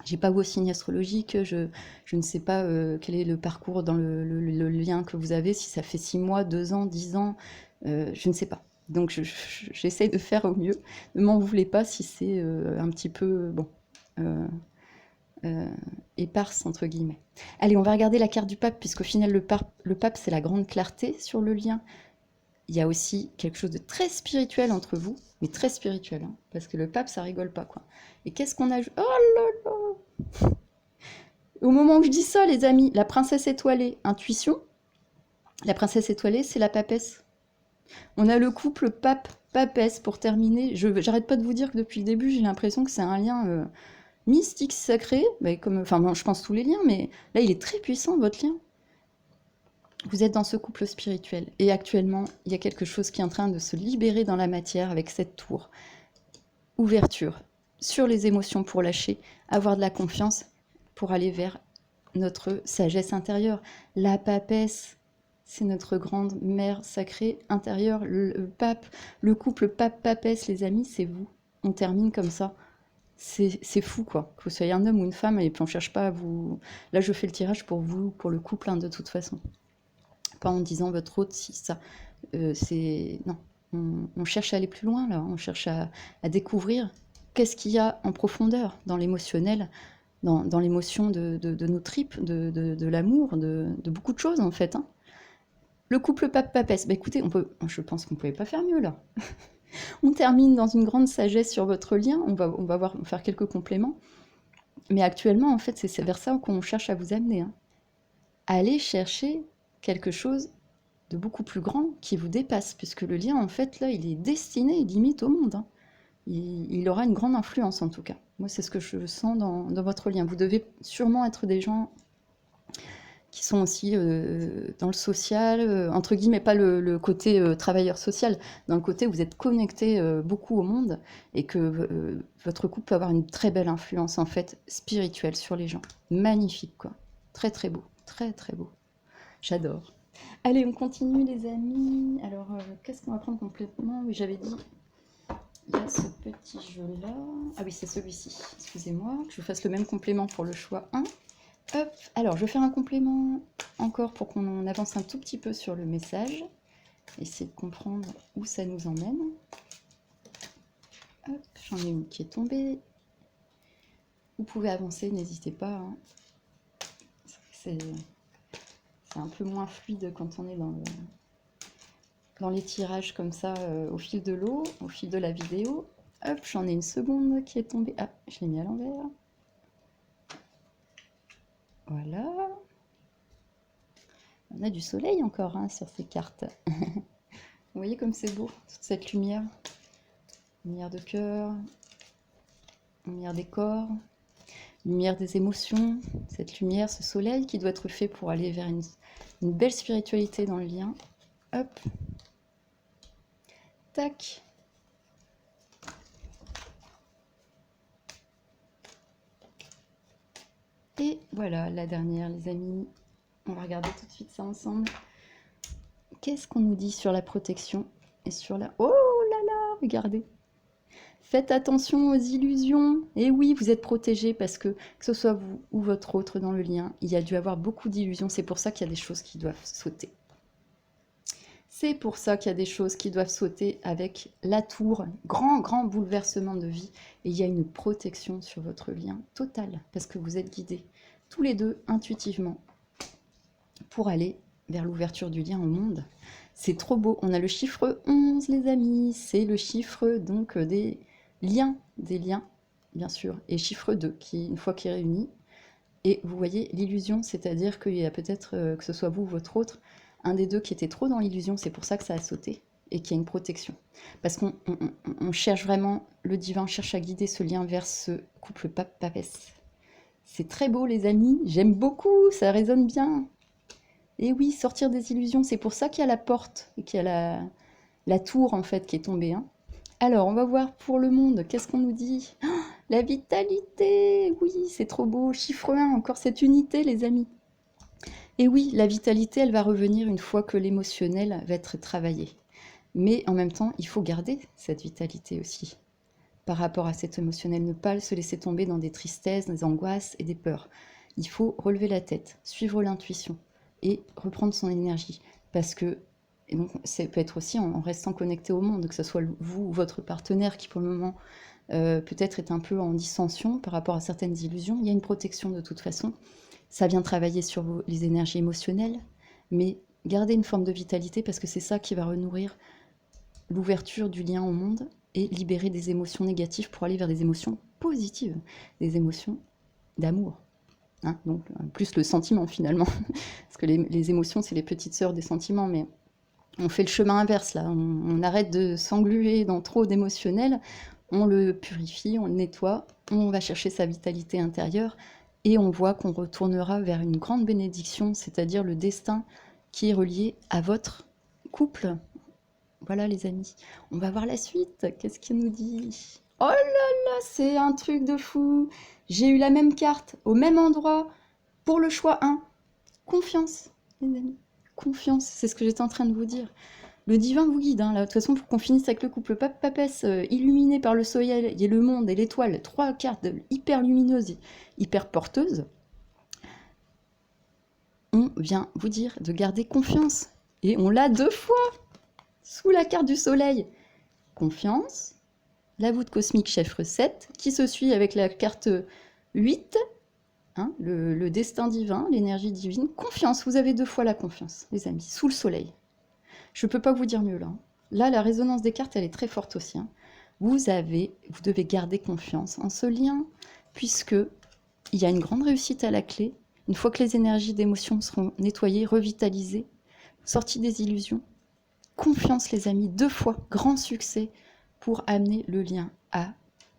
J'ai pas vos signes astrologiques, je ne sais pas quel est le parcours dans le lien que vous avez, si ça fait 6 mois, 2 ans, 10 ans, je ne sais pas. Donc j'essaye de faire au mieux. Ne m'en voulez pas si c'est un petit peu, bon, éparse, entre guillemets. Allez, on va regarder la carte du pape, puisqu'au final, le pape, c'est la grande clarté sur le lien. Il y a aussi quelque chose de très spirituel entre vous, mais très spirituel, hein, parce que le pape, ça rigole pas, quoi. Et qu'est-ce qu'on a... Oh là là! Au moment où je dis ça, les amis, la princesse étoilée, intuition. La princesse étoilée, c'est la papesse. On a le couple pape-papesse pour terminer. J'arrête pas de vous dire que depuis le début, j'ai l'impression que c'est un lien mystique, sacré. Bah, enfin, bon, je pense tous les liens, mais là, il est très puissant, votre lien. Vous êtes dans ce couple spirituel. Et actuellement, il y a quelque chose qui est en train de se libérer dans la matière avec cette tour. Ouverture sur les émotions pour lâcher, avoir de la confiance pour aller vers notre sagesse intérieure. La papesse, c'est notre grande mère sacrée intérieure. Le pape, le couple pape-papesse, les amis, c'est vous. On termine comme ça. C'est fou, quoi. Que vous soyez un homme ou une femme, et puis on cherche pas à vous... Là, je fais le tirage pour vous, pour le couple, hein, de toute façon. Pas en disant votre autre, si ça... c'est... Non. On cherche à aller plus loin, là. On cherche à découvrir qu'est-ce qu'il y a en profondeur dans l'émotionnel, dans l'émotion de nos tripes, de l'amour, de beaucoup de choses, en fait, hein. Le couple pape-papesse, bah écoutez, je pense qu'on ne pouvait pas faire mieux, là. On termine dans une grande sagesse sur votre lien, on va faire quelques compléments. Mais actuellement, en fait, c'est vers ça qu'on cherche à vous amener, hein. Allez chercher quelque chose de beaucoup plus grand qui vous dépasse, puisque le lien, en fait, là, il est destiné limite au monde, hein. Il aura une grande influence, en tout cas. Moi, c'est ce que je sens dans votre lien. Vous devez sûrement être des gens qui sont aussi dans le social, entre guillemets, pas le côté travailleur social, dans le côté où vous êtes connecté beaucoup au monde et que votre couple peut avoir une très belle influence, en fait, spirituelle sur les gens. Magnifique, quoi. Très, très beau. Très, très beau. J'adore. Allez, on continue, les amis. Alors, qu'est-ce qu'on va prendre complètement? Oui, j'avais dit... Il y a ce petit jeu-là. Ah oui, c'est celui-ci. Excusez-moi, que je vous fasse le même complément pour le choix 1. Hop, alors je vais faire un complément encore pour qu'on avance un tout petit peu sur le message. Essayer de comprendre où ça nous emmène. Hop, j'en ai une qui est tombée. Vous pouvez avancer, n'hésitez pas. Hein. C'est un peu moins fluide quand on est dans les tirages comme ça au fil de l'eau, au fil de la vidéo. Hop, j'en ai une seconde qui est tombée. Ah, je l'ai mis à l'envers. Voilà. On a du soleil encore hein, sur ces cartes. Vous voyez comme c'est beau, toute cette lumière. Lumière de cœur, lumière des corps, lumière des émotions. Cette lumière, ce soleil qui doit être fait pour aller vers une belle spiritualité dans le lien. Hop. Tac. Et voilà, la dernière, les amis. On va regarder tout de suite ça ensemble. Qu'est-ce qu'on nous dit sur la protection et sur la... Oh là là, regardez. Faites attention aux illusions. Et oui, vous êtes protégés parce que ce soit vous ou votre autre dans le lien, il y a dû avoir beaucoup d'illusions. C'est pour ça qu'il y a des choses qui doivent sauter. C'est pour ça qu'il y a des choses qui doivent sauter avec la tour. Grand bouleversement de vie. Et il y a une protection sur votre lien total parce que vous êtes guidés tous les deux intuitivement pour aller vers l'ouverture du lien au monde. C'est trop beau. On a le chiffre 11, les amis. C'est le chiffre donc des liens, bien sûr. Et chiffre 2, qui une fois qu'il est réuni. Et vous voyez l'illusion, c'est-à-dire qu'il y a peut-être, que ce soit vous ou votre autre, un des deux qui était trop dans l'illusion. C'est pour ça que ça a sauté et qu'il y a une protection. Parce qu'on cherche vraiment, le divin cherche à guider ce lien vers ce couple pape-papesse. C'est très beau, les amis. J'aime beaucoup, ça résonne bien. Et oui, sortir des illusions, c'est pour ça qu'il y a la porte et qu'il y a la tour en fait qui est tombée. Hein. Alors, on va voir pour le monde, qu'est-ce qu'on nous dit? Oh, la vitalité, oui, c'est trop beau. Chiffre 1, encore cette unité, les amis. Et oui, la vitalité, elle va revenir une fois que l'émotionnel va être travaillé. Mais en même temps, il faut garder cette vitalité aussi. Par rapport à cet émotionnel, ne pas se laisser tomber dans des tristesses, des angoisses et des peurs. Il faut relever la tête, suivre l'intuition et reprendre son énergie. Parce que, et donc, ça peut être aussi en restant connecté au monde, que ce soit vous ou votre partenaire qui pour le moment peut-être est un peu en dissension par rapport à certaines illusions. Il y a une protection de toute façon. Ça vient travailler sur les énergies émotionnelles, mais gardez une forme de vitalité parce que c'est ça qui va renourrir l'ouverture du lien au monde et libérer des émotions négatives pour aller vers des émotions positives, des émotions d'amour. Hein, donc plus le sentiment finalement, parce que les émotions c'est les petites sœurs des sentiments, mais on fait le chemin inverse là, on arrête de s'engluer dans trop d'émotionnel, on le purifie, on le nettoie, on va chercher sa vitalité intérieure et on voit qu'on retournera vers une grande bénédiction, c'est-à-dire le destin qui est relié à votre couple. Voilà les amis, on va voir la suite, qu'est-ce qu'il nous dit? Oh là là, c'est un truc de fou. J'ai eu la même carte au même endroit pour le choix 1. Confiance, les amis. Confiance, c'est ce que j'étais en train de vous dire. Le divin vous guide, hein, là. De toute façon, pour qu'on finisse avec le couple pape-papesse illuminé par le soleil et le monde et l'étoile, 3 cartes hyper lumineuses, hyper porteuses, on vient vous dire de garder confiance. Et on l'a 2 fois sous la carte du soleil. Confiance. La voûte cosmique chiffre 7, qui se suit avec la carte 8, hein, le destin divin, l'énergie divine. Confiance, vous avez 2 fois la confiance, les amis, sous le soleil. Je ne peux pas vous dire mieux là. Là, la résonance des cartes, elle est très forte aussi. Hein. Vous devez garder confiance en ce lien, puisque il y a une grande réussite à la clé. Une fois que les énergies d'émotion seront nettoyées, revitalisées, sorties des illusions. Confiance, les amis, 2 fois, grand succès pour amener le lien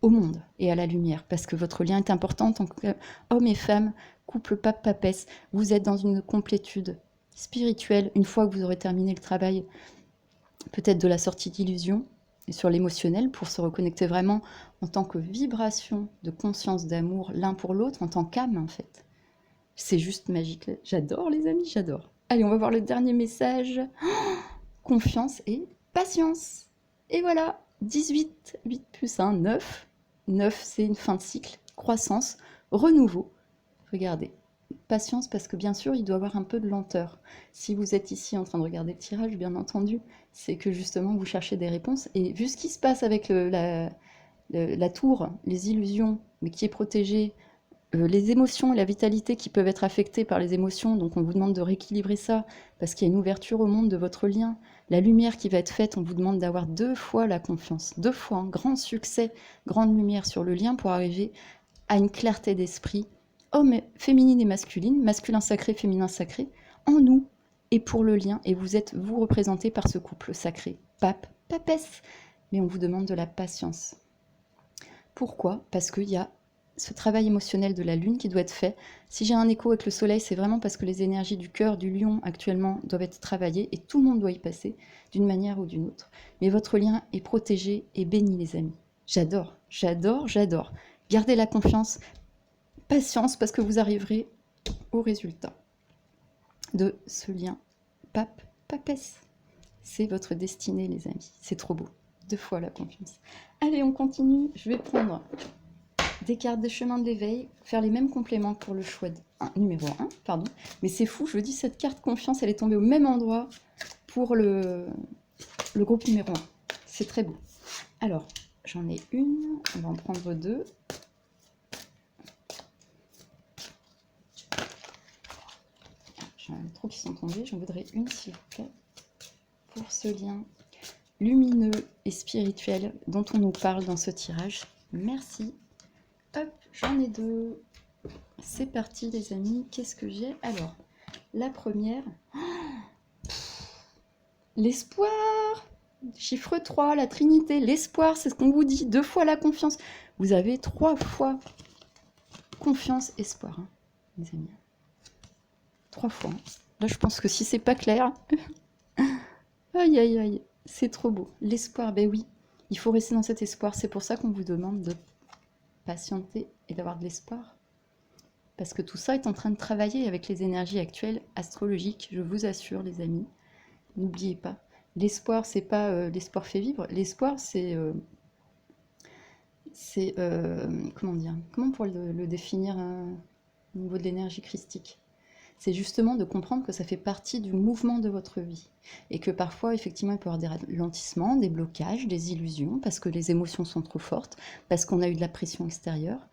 au monde et à la lumière, parce que votre lien est important en tant qu'homme et femme, couple pape-papesse. Vous êtes dans une complétude spirituelle une fois que vous aurez terminé le travail, peut-être de la sortie d'illusion et sur l'émotionnel, pour se reconnecter vraiment en tant que vibration de conscience d'amour l'un pour l'autre, en tant qu'âme en fait. C'est juste magique. J'adore les amis, j'adore. Allez, on va voir le dernier message. Confiance et patience. Et voilà, 18, 8 plus 1, 9. 9, c'est une fin de cycle, croissance, renouveau. Regardez, patience parce que bien sûr, il doit y avoir un peu de lenteur. Si vous êtes ici en train de regarder le tirage, bien entendu, c'est que justement vous cherchez des réponses. Et vu ce qui se passe avec la tour, les illusions, mais qui est protégée, les émotions et la vitalité qui peuvent être affectées par les émotions, donc on vous demande de rééquilibrer ça, parce qu'il y a une ouverture au monde de votre lien. La lumière qui va être faite, on vous demande d'avoir 2 fois la confiance, 2 fois, un grand succès, grande lumière sur le lien pour arriver à une clarté d'esprit, homme, féminine et masculine, masculin sacré, féminin sacré, en nous et pour le lien, et vous êtes, vous représenté par ce couple sacré, pape, papesse, mais on vous demande de la patience. Pourquoi? Parce qu'il y a ce travail émotionnel de la lune qui doit être fait. Si j'ai un écho avec le soleil, c'est vraiment parce que les énergies du cœur, du lion actuellement doivent être travaillées et tout le monde doit y passer d'une manière ou d'une autre. Mais votre lien est protégé et béni, les amis. J'adore, j'adore, j'adore. Gardez la confiance, patience parce que vous arriverez au résultat de ce lien pape, papesse. C'est votre destinée, les amis. C'est trop beau. 2 fois la confiance. Allez, on continue. Je vais prendre des cartes des chemins de l'éveil, faire les mêmes compléments pour le choix numéro 1, pardon. Mais c'est fou, je vous dis, cette carte confiance, elle est tombée au même endroit pour le groupe numéro 1. C'est très beau. Alors, j'en ai une, on va en prendre 2. J'en ai trop qui sont tombés, j'en voudrais une s'il vous plaît. Pour ce lien lumineux et spirituel dont on nous parle dans ce tirage. Merci. Hop, j'en ai 2. C'est parti les amis, qu'est-ce que j'ai? Alors, la première, l'espoir, chiffre 3, la Trinité, l'espoir, c'est ce qu'on vous dit, 2 fois la confiance. Vous avez 3 fois confiance, espoir, hein, les amis. 3 fois. Hein. Là, je pense que si c'est pas clair, aïe aïe aïe, c'est trop beau. L'espoir, ben oui, il faut rester dans cet espoir. C'est pour ça qu'on vous demande de patienter et d'avoir de l'espoir. Parce que tout ça est en train de travailler avec les énergies actuelles astrologiques, je vous assure les amis. N'oubliez pas. L'espoir, c'est pas l'espoir fait vivre. L'espoir, c'est comment dire? Comment pour le définir au niveau de l'énergie christique? C'est justement de comprendre que ça fait partie du mouvement de votre vie. Et que parfois, effectivement, il peut y avoir des ralentissements, des blocages, des illusions, parce que les émotions sont trop fortes, parce qu'on a eu de la pression extérieure.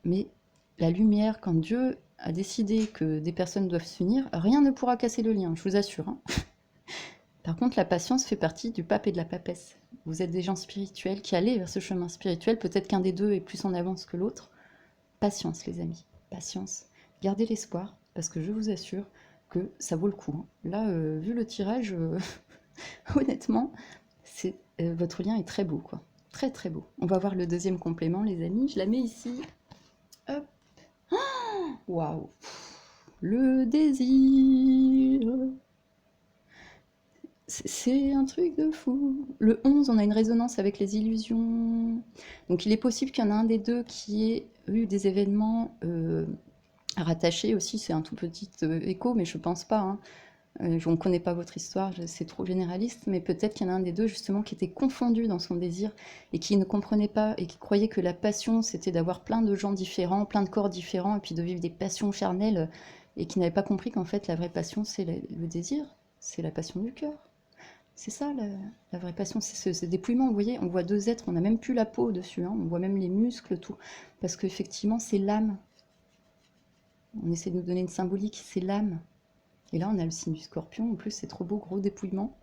Mais la lumière, quand Dieu a décidé que des personnes doivent s'unir, rien ne pourra casser le lien, je vous assure. Hein. Par contre, la patience fait partie du pape et de la papesse. Vous êtes des gens spirituels qui allez vers ce chemin spirituel, peut-être qu'un des deux est plus en avance que l'autre. Patience, les amis, patience. Gardez l'espoir, parce que je vous assure que ça vaut le coup. Hein. Là, vu le tirage, honnêtement, votre lien est très beau, quoi. Très très beau. On va voir le deuxième complément, les amis. Je la mets ici. Hop. Waouh. Le désir. C'est un truc de fou. Le 11, on a une résonance avec les illusions. Donc il est possible qu'il y en a un des deux qui ait eu des événements rattachés aussi. C'est un tout petit écho, mais je pense pas. Hein. On ne connaît pas votre histoire, c'est trop généraliste, mais peut-être qu'il y en a un des deux justement qui était confondu dans son désir et qui ne comprenait pas et qui croyait que la passion c'était d'avoir plein de gens différents, plein de corps différents et puis de vivre des passions charnelles et qui n'avait pas compris qu'en fait la vraie passion c'est le désir, c'est la passion du cœur. C'est ça la vraie passion, c'est ce dépouillement. Vous voyez, on voit 2 êtres, on n'a même plus la peau dessus, hein, on voit même les muscles, tout. Parce qu'effectivement, c'est l'âme. On essaie de nous donner une symbolique, c'est l'âme. Et là, on a le signe du scorpion, en plus, c'est trop beau, gros dépouillement.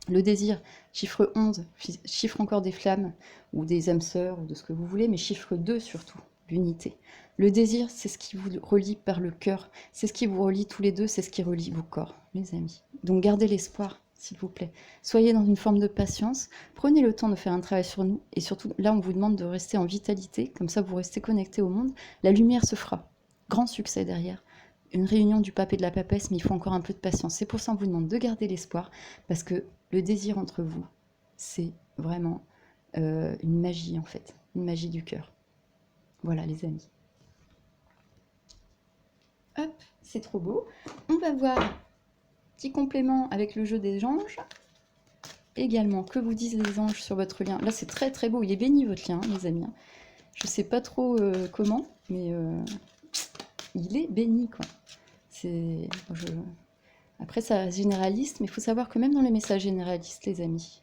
Le désir, chiffre 11, chiffre encore des flammes, ou des âmes sœurs, ou de ce que vous voulez, mais chiffre 2 surtout, l'unité. Le désir, c'est ce qui vous relie par le cœur, c'est ce qui vous relie tous les deux, c'est ce qui relie vos corps, les amis. Donc gardez l'espoir, s'il vous plaît. Soyez dans une forme de patience, prenez le temps de faire un travail sur nous, et surtout, là, on vous demande de rester en vitalité, comme ça, vous restez connectés au monde. La lumière se fera. Grand succès derrière. Une réunion du pape et de la papesse, mais il faut encore un peu de patience. C'est pour ça qu'on vous demande de garder l'espoir, parce que le désir entre vous, c'est vraiment une magie en fait, une magie du cœur. Voilà les amis. Hop, c'est trop beau. On va voir petit complément avec le jeu des anges. Également, que vous disent les anges sur votre lien. Là c'est très très beau, il est béni votre lien, les amis. Je sais pas trop comment, mais il est béni, quoi. C'est, Après, ça reste généraliste, mais il faut savoir que même dans les messages généralistes, les amis,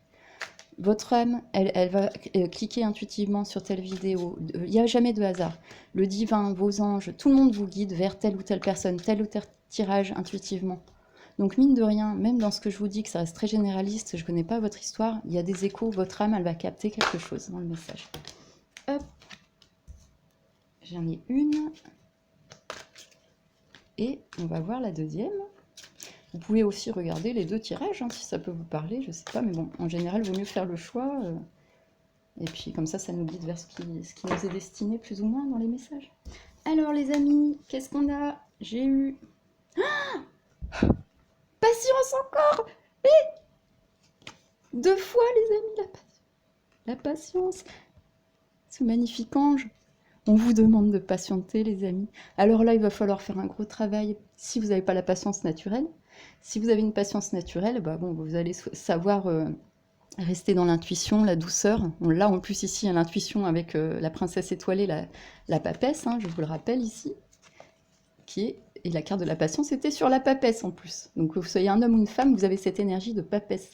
votre âme, elle va cliquer intuitivement sur telle vidéo. Il n'y a jamais de hasard. Le divin, vos anges, tout le monde vous guide vers telle ou telle personne, tel ou tel tirage intuitivement. Donc mine de rien, même dans ce que je vous dis, que ça reste très généraliste, je ne connais pas votre histoire, il y a des échos, votre âme, elle va capter quelque chose dans le message. Hop, j'en ai une. Et on va voir la deuxième. Vous pouvez aussi regarder les deux tirages, hein, si ça peut vous parler, je sais pas, mais bon, en général, il vaut mieux faire le choix. Et puis comme ça nous guide vers ce qui nous est destiné plus ou moins dans les messages. Alors les amis, qu'est-ce qu'on a? J'ai eu... Patience encore! Et 2 fois les amis, la patience. Ce magnifique ange. On vous demande de patienter les amis. Alors là, il va falloir faire un gros travail si vous n'avez pas la patience naturelle. Si vous avez une patience naturelle, bah bon, vous allez savoir... rester dans l'intuition, la douceur. Là, en plus, ici, il y a l'intuition avec la princesse étoilée, la papesse, hein, je vous le rappelle ici, et la carte de la patience était sur la papesse en plus. Donc, que vous soyez un homme ou une femme, vous avez cette énergie de papesse.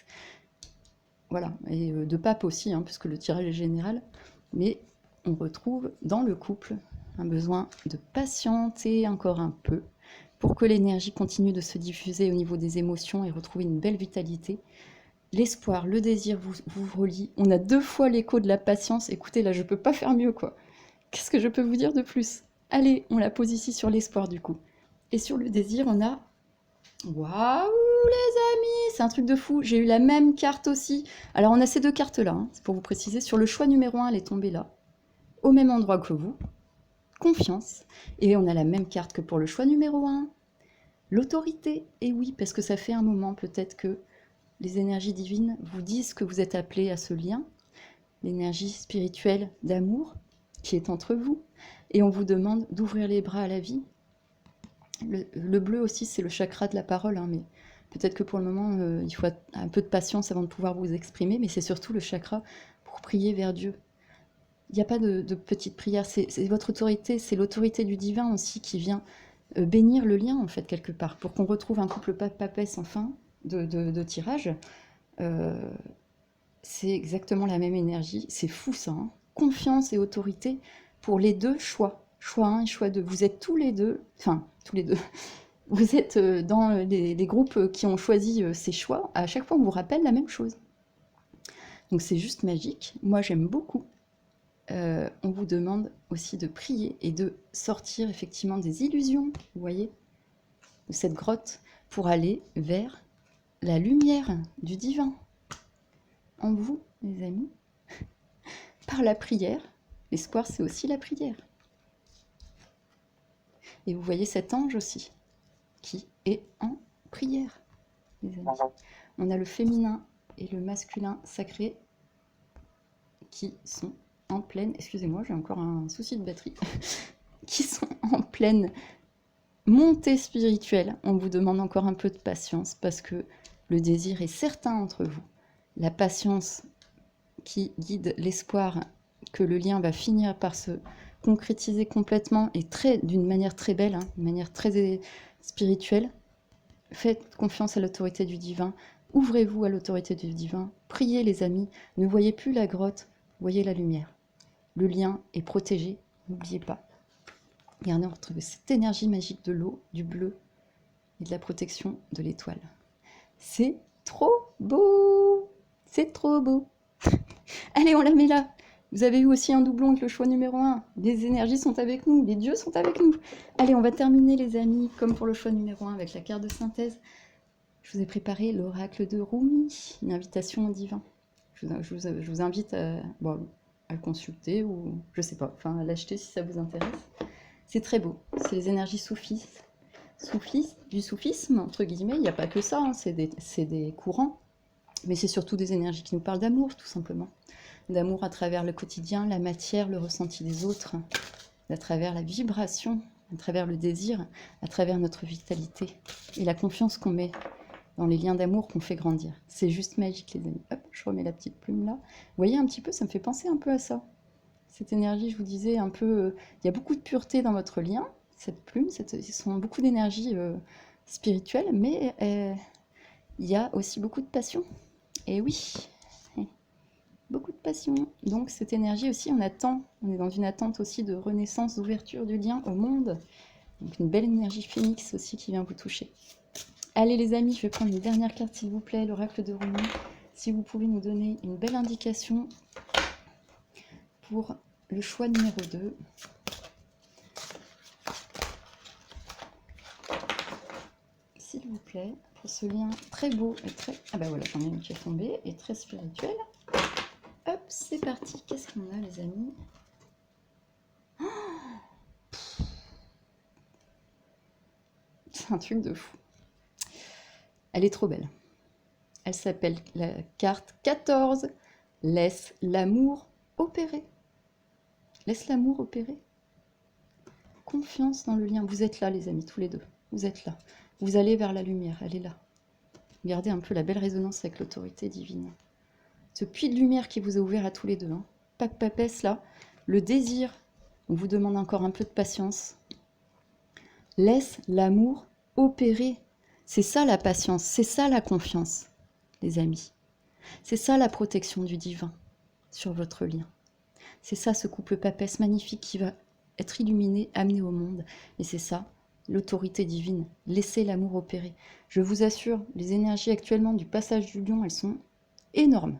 Voilà, et de pape aussi, hein, puisque le tirage est général. Mais on retrouve dans le couple un besoin de patienter encore un peu pour que l'énergie continue de se diffuser au niveau des émotions et retrouver une belle vitalité. L'espoir, le désir vous relie. On a 2 fois l'écho de la patience. Écoutez, là, je peux pas faire mieux, quoi. Qu'est-ce que je peux vous dire de plus? Allez, on la pose ici sur l'espoir, du coup. Et sur le désir, on a... Waouh, les amis, c'est un truc de fou. J'ai eu la même carte aussi. Alors, on a ces 2 cartes-là, hein, c'est pour vous préciser. Sur le choix numéro 1, elle est tombée là, au même endroit que vous. Confiance. Et on a la même carte que pour le choix numéro 1. L'autorité. Et oui, parce que ça fait un moment, peut-être que les énergies divines vous disent que vous êtes appelé à ce lien, l'énergie spirituelle d'amour qui est entre vous, et on vous demande d'ouvrir les bras à la vie. Le bleu aussi, c'est le chakra de la parole, hein, mais peut-être que pour le moment, il faut un peu de patience avant de pouvoir vous exprimer, mais c'est surtout le chakra pour prier vers Dieu. Il n'y a pas de petite prière, c'est votre autorité, c'est l'autorité du divin aussi qui vient bénir le lien, en fait, quelque part, pour qu'on retrouve un couple papesse en fin de tirage. C'est exactement la même énergie, c'est fou ça, hein. Confiance et autorité pour les 2 choix, choix 1 et choix 2. Vous êtes tous les deux, vous êtes dans les groupes qui ont choisi ces choix, à chaque fois on vous rappelle la même chose. Donc c'est juste magique, moi j'aime beaucoup. On vous demande aussi de prier et de sortir effectivement des illusions, vous voyez, de cette grotte, pour aller vers la lumière du divin. En vous, les amis, par la prière. L'espoir, c'est aussi la prière. Et vous voyez cet ange aussi, qui est en prière, les amis. On a le féminin et le masculin sacré qui sont en pleine... Excusez-moi, j'ai encore un souci de batterie. Qui sont en pleine montée spirituelle. On vous demande encore un peu de patience parce que le désir est certain entre vous. La patience qui guide l'espoir que le lien va finir par se concrétiser complètement et d'une manière très belle, hein, d'une manière très spirituelle. Faites confiance à l'autorité du divin, ouvrez-vous à l'autorité du divin, priez les amis, ne voyez plus la grotte, voyez la lumière. Le lien est protégé, n'oubliez pas. Regardez, on retrouve cette énergie magique de l'eau, du bleu et de la protection de l'étoile. C'est trop beau! C'est trop beau! Allez, on la met là. Vous avez eu aussi un doublon avec le choix numéro 1. Les énergies sont avec nous, les dieux sont avec nous. Allez, on va terminer les amis, comme pour le choix numéro 1 avec la carte de synthèse. Je vous ai préparé l'oracle de Rumi, une invitation au divin. Je vous invite à le consulter ou je sais pas, enfin à l'acheter si ça vous intéresse. C'est très beau, c'est les énergies du soufisme, entre guillemets. Il n'y a pas que ça, hein. C'est des courants. Mais c'est surtout des énergies qui nous parlent d'amour, tout simplement. D'amour à travers le quotidien, la matière, le ressenti des autres, à travers la vibration, à travers le désir, à travers notre vitalité et la confiance qu'on met dans les liens d'amour qu'on fait grandir. C'est juste magique, les amis. Hop, je remets la petite plume là. Vous voyez un petit peu, ça me fait penser un peu à ça. Cette énergie, je vous disais, un peu... il y a beaucoup de pureté dans votre lien. cette plume, ils sont beaucoup d'énergie spirituelle, mais il y a aussi beaucoup de passion. Et oui, beaucoup de passion. Donc cette énergie aussi, on est dans une attente aussi de renaissance, d'ouverture du lien au monde. Donc une belle énergie phénix aussi qui vient vous toucher. Allez les amis, je vais prendre une dernière carte s'il vous plaît, l'oracle de Rumi. Si vous pouvez nous donner une belle indication pour le choix numéro 2. S'il vous plaît, pour ce lien très beau et très... Ah bah voilà, j'en ai une qui est tombée, et très spirituel. Hop, c'est parti. Qu'est-ce qu'on a les amis? C'est un truc de fou. Elle est trop belle. Elle s'appelle la carte 14. Laisse l'amour opérer. Laisse l'amour opérer. Confiance dans le lien. Vous êtes là, les amis, tous les deux. Vous êtes là. Vous allez vers la lumière. Elle est là. Regardez un peu la belle résonance avec l'autorité divine. Ce puits de lumière qui vous a ouvert à tous les deux. Hein. Papesse, là. Le désir. On vous demande encore un peu de patience. Laisse l'amour opérer. C'est ça la patience. C'est ça la confiance, les amis. C'est ça la protection du divin sur votre lien. C'est ça ce couple papesse magnifique qui va être illuminé, amené au monde. Et c'est ça, l'autorité divine. Laissez l'amour opérer. Je vous assure, les énergies actuellement du passage du lion, elles sont énormes.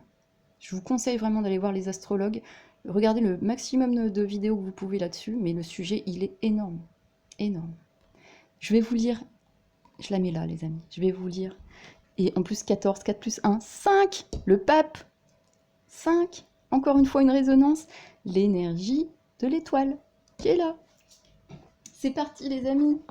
Je vous conseille vraiment d'aller voir les astrologues. Regardez le maximum de vidéos que vous pouvez là-dessus, mais le sujet, il est énorme. Énorme. Je vais vous lire, je la mets là les amis, je vais vous lire. Et en plus 14, 4 plus 1, 5, le pape. 5, encore une fois une résonance, l'énergie de l'étoile qui est là. C'est parti les amis.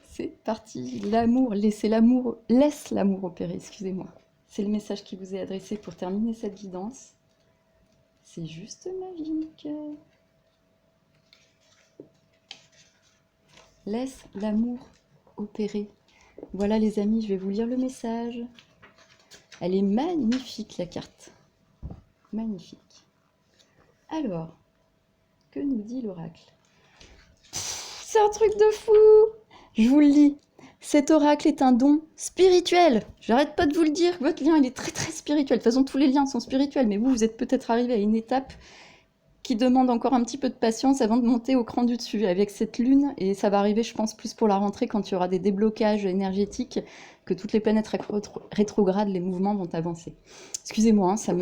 C'est parti, l'amour, laisse l'amour opérer, excusez-moi. C'est le message qui vous est adressé pour terminer cette guidance. C'est juste magique. Laisse l'amour opérer. Voilà les amis, je vais vous lire le message. Elle est magnifique la carte. Magnifique. Alors, que nous dit l'oracle? C'est un truc de fou! Je vous le lis. Cet oracle est un don spirituel. J'arrête pas de vous le dire. Votre lien, il est très très spirituel. De toute façon, tous les liens sont spirituels, mais vous êtes peut-être arrivé à une étape qui demande encore un petit peu de patience avant de monter au cran du dessus avec cette lune, et ça va arriver je pense plus pour la rentrée quand il y aura des déblocages énergétiques, que toutes les planètes rétrogrades, les mouvements vont avancer. Excusez-moi, hein, ça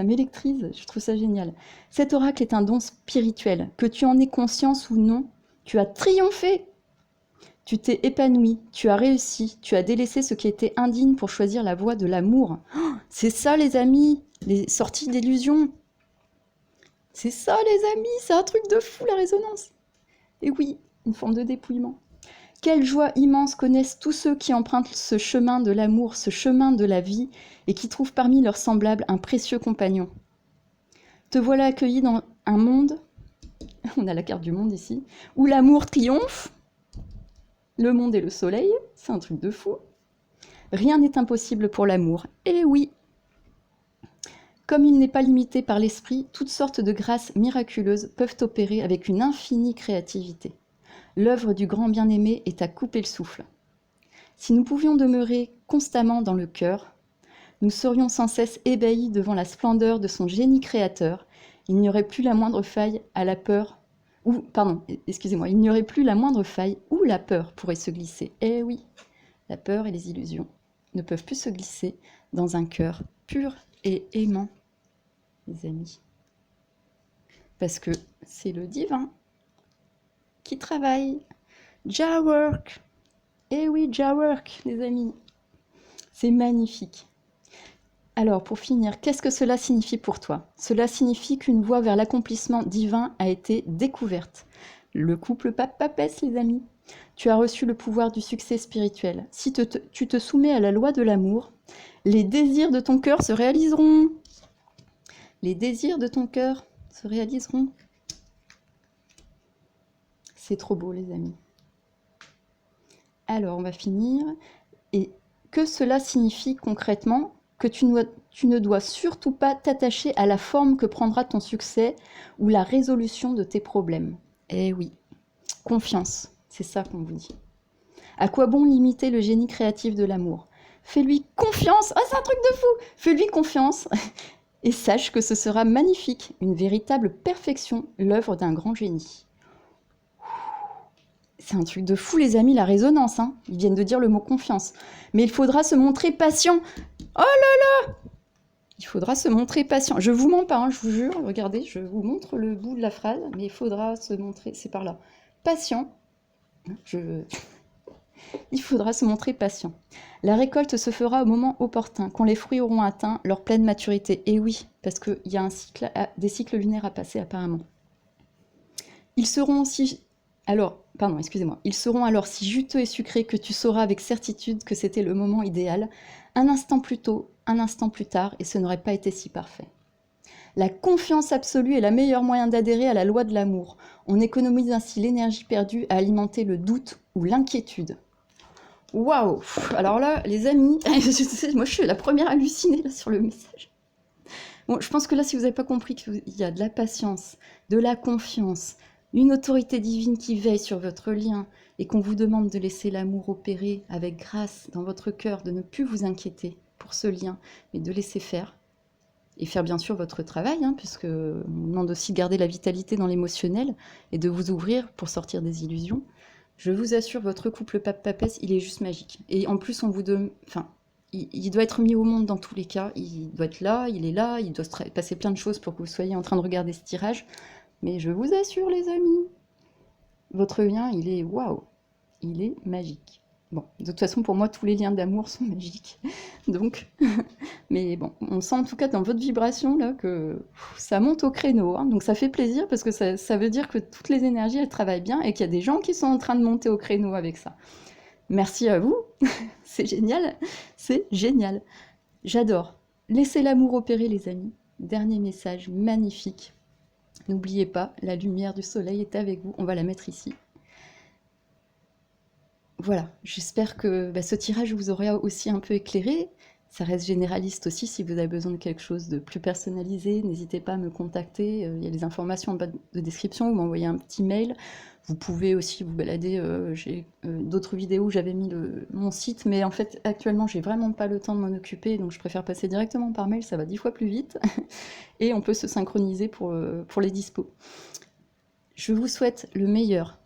m'électrise, je trouve ça génial. Cet oracle est un don spirituel, que tu en aies conscience ou non, tu as triomphé, tu t'es épanoui, tu as réussi, tu as délaissé ce qui était indigne pour choisir la voie de l'amour. Oh, c'est ça les amis, les sorties d'illusions. C'est ça les amis, c'est un truc de fou la résonance. Et oui, une forme de dépouillement. Quelle joie immense connaissent tous ceux qui empruntent ce chemin de l'amour, ce chemin de la vie, et qui trouvent parmi leurs semblables un précieux compagnon. Te voilà accueilli dans un monde, on a la carte du monde ici, où l'amour triomphe. Le monde est le soleil, c'est un truc de fou. Rien n'est impossible pour l'amour. Et oui, comme il n'est pas limité par l'esprit, toutes sortes de grâces miraculeuses peuvent opérer avec une infinie créativité. L'œuvre du grand bien-aimé est à couper le souffle. Si nous pouvions demeurer constamment dans le cœur, nous serions sans cesse ébahis devant la splendeur de son génie créateur. Il n'y aurait plus la moindre faille à la peur, il n'y aurait plus la moindre faille où la peur pourrait se glisser. Eh oui, la peur et les illusions ne peuvent plus se glisser dans un cœur pur et aimant, les amis. Parce que c'est le divin qui travaille. Jah work. Eh oui, Jah work, les amis. C'est magnifique. Alors, pour finir, qu'est-ce que cela signifie pour toi? Cela signifie qu'une voie vers l'accomplissement divin a été découverte. Le couple pape-papesse, les amis. Tu as reçu le pouvoir du succès spirituel. Si tu te soumets à la loi de l'amour, les désirs de ton cœur se réaliseront. Les désirs de ton cœur se réaliseront. C'est trop beau, les amis. Alors, on va finir. Et que cela signifie concrètement? Que tu ne dois surtout pas t'attacher à la forme que prendra ton succès ou la résolution de tes problèmes. Eh oui, confiance. C'est ça qu'on vous dit. À quoi bon limiter le génie créatif de l'amour? Fais-lui confiance. Ah, c'est un truc de fou! Fais-lui confiance et sache que ce sera magnifique, une véritable perfection, l'œuvre d'un grand génie. C'est un truc de fou, les amis, la résonance. Hein. Ils viennent de dire le mot confiance. Mais il faudra se montrer patient. Oh là là! Il faudra se montrer patient. Je vous mens pas, hein, je vous jure. Regardez, je vous montre le bout de la phrase, mais il faudra se montrer, c'est par là. Patient. Il faudra se montrer patient. La récolte se fera au moment opportun, quand les fruits auront atteint leur pleine maturité. Et oui, parce qu'il y a des cycles lunaires à passer apparemment. Ils seront aussi... Ils seront alors si juteux et sucrés que tu sauras avec certitude que c'était le moment idéal, un instant plus tôt, un instant plus tard, et ce n'aurait pas été si parfait. La confiance absolue est le meilleur moyen d'adhérer à la loi de l'amour. On économise ainsi l'énergie perdue à alimenter le doute ou l'inquiétude. Waouh! Alors là, les amis, moi je suis la première hallucinée là, sur le message. Bon, je pense que là, si vous n'avez pas compris qu'il y a de la patience, de la confiance, une autorité divine qui veille sur votre lien et qu'on vous demande de laisser l'amour opérer avec grâce dans votre cœur, de ne plus vous inquiéter pour ce lien, mais de laisser faire. Et faire bien sûr votre travail, hein, puisque on demande aussi de garder la vitalité dans l'émotionnel et de vous ouvrir pour sortir des illusions. Je vous assure, votre couple pape-papesse, il est juste magique. Et en plus, on vous donne... Enfin, il doit être mis au monde dans tous les cas. Il doit être là, il doit se passer plein de choses pour que vous soyez en train de regarder ce tirage. Mais je vous assure, les amis, votre lien, il est waouh, il est magique. Bon, de toute façon, pour moi, tous les liens d'amour sont magiques. Donc, mais bon, on sent en tout cas dans votre vibration là que ça monte au créneau. Hein. Donc ça fait plaisir parce que ça veut dire que toutes les énergies, elles travaillent bien et qu'il y a des gens qui sont en train de monter au créneau avec ça. Merci à vous, c'est génial, c'est génial. J'adore. Laissez l'amour opérer, les amis. Dernier message magnifique. N'oubliez pas, la lumière du soleil est avec vous. On va la mettre ici. Voilà, j'espère que ce tirage vous aura aussi un peu éclairé. Ça reste généraliste aussi, si vous avez besoin de quelque chose de plus personnalisé, n'hésitez pas à me contacter. Il y a les informations en bas de description, vous m'envoyez un petit mail. Vous pouvez aussi vous balader, j'ai d'autres vidéos où j'avais mis mon site, mais en fait actuellement j'ai vraiment pas le temps de m'en occuper, donc je préfère passer directement par mail, ça va 10 fois plus vite. Et on peut se synchroniser pour les dispos. Je vous souhaite le meilleur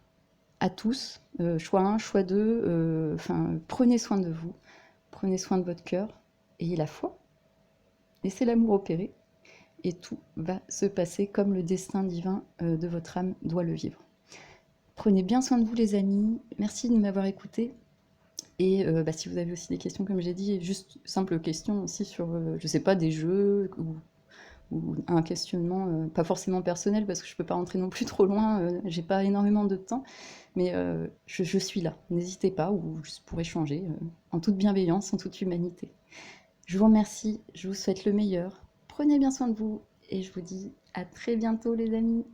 à tous, choix 1, choix 2, prenez soin de vous, prenez soin de votre cœur, ayez la foi, laissez l'amour opérer, et tout va se passer comme le destin divin de votre âme doit le vivre. Prenez bien soin de vous, les amis, merci de m'avoir écouté, et si vous avez aussi des questions, comme j'ai dit, juste simples questions aussi sur, je sais pas, des jeux, ou un questionnement, pas forcément personnel, parce que je peux pas rentrer non plus trop loin, j'ai pas énormément de temps, mais je suis là, n'hésitez pas, ou juste pour échanger, en toute bienveillance, en toute humanité. Je vous remercie, je vous souhaite le meilleur, prenez bien soin de vous, et je vous dis à très bientôt, les amis.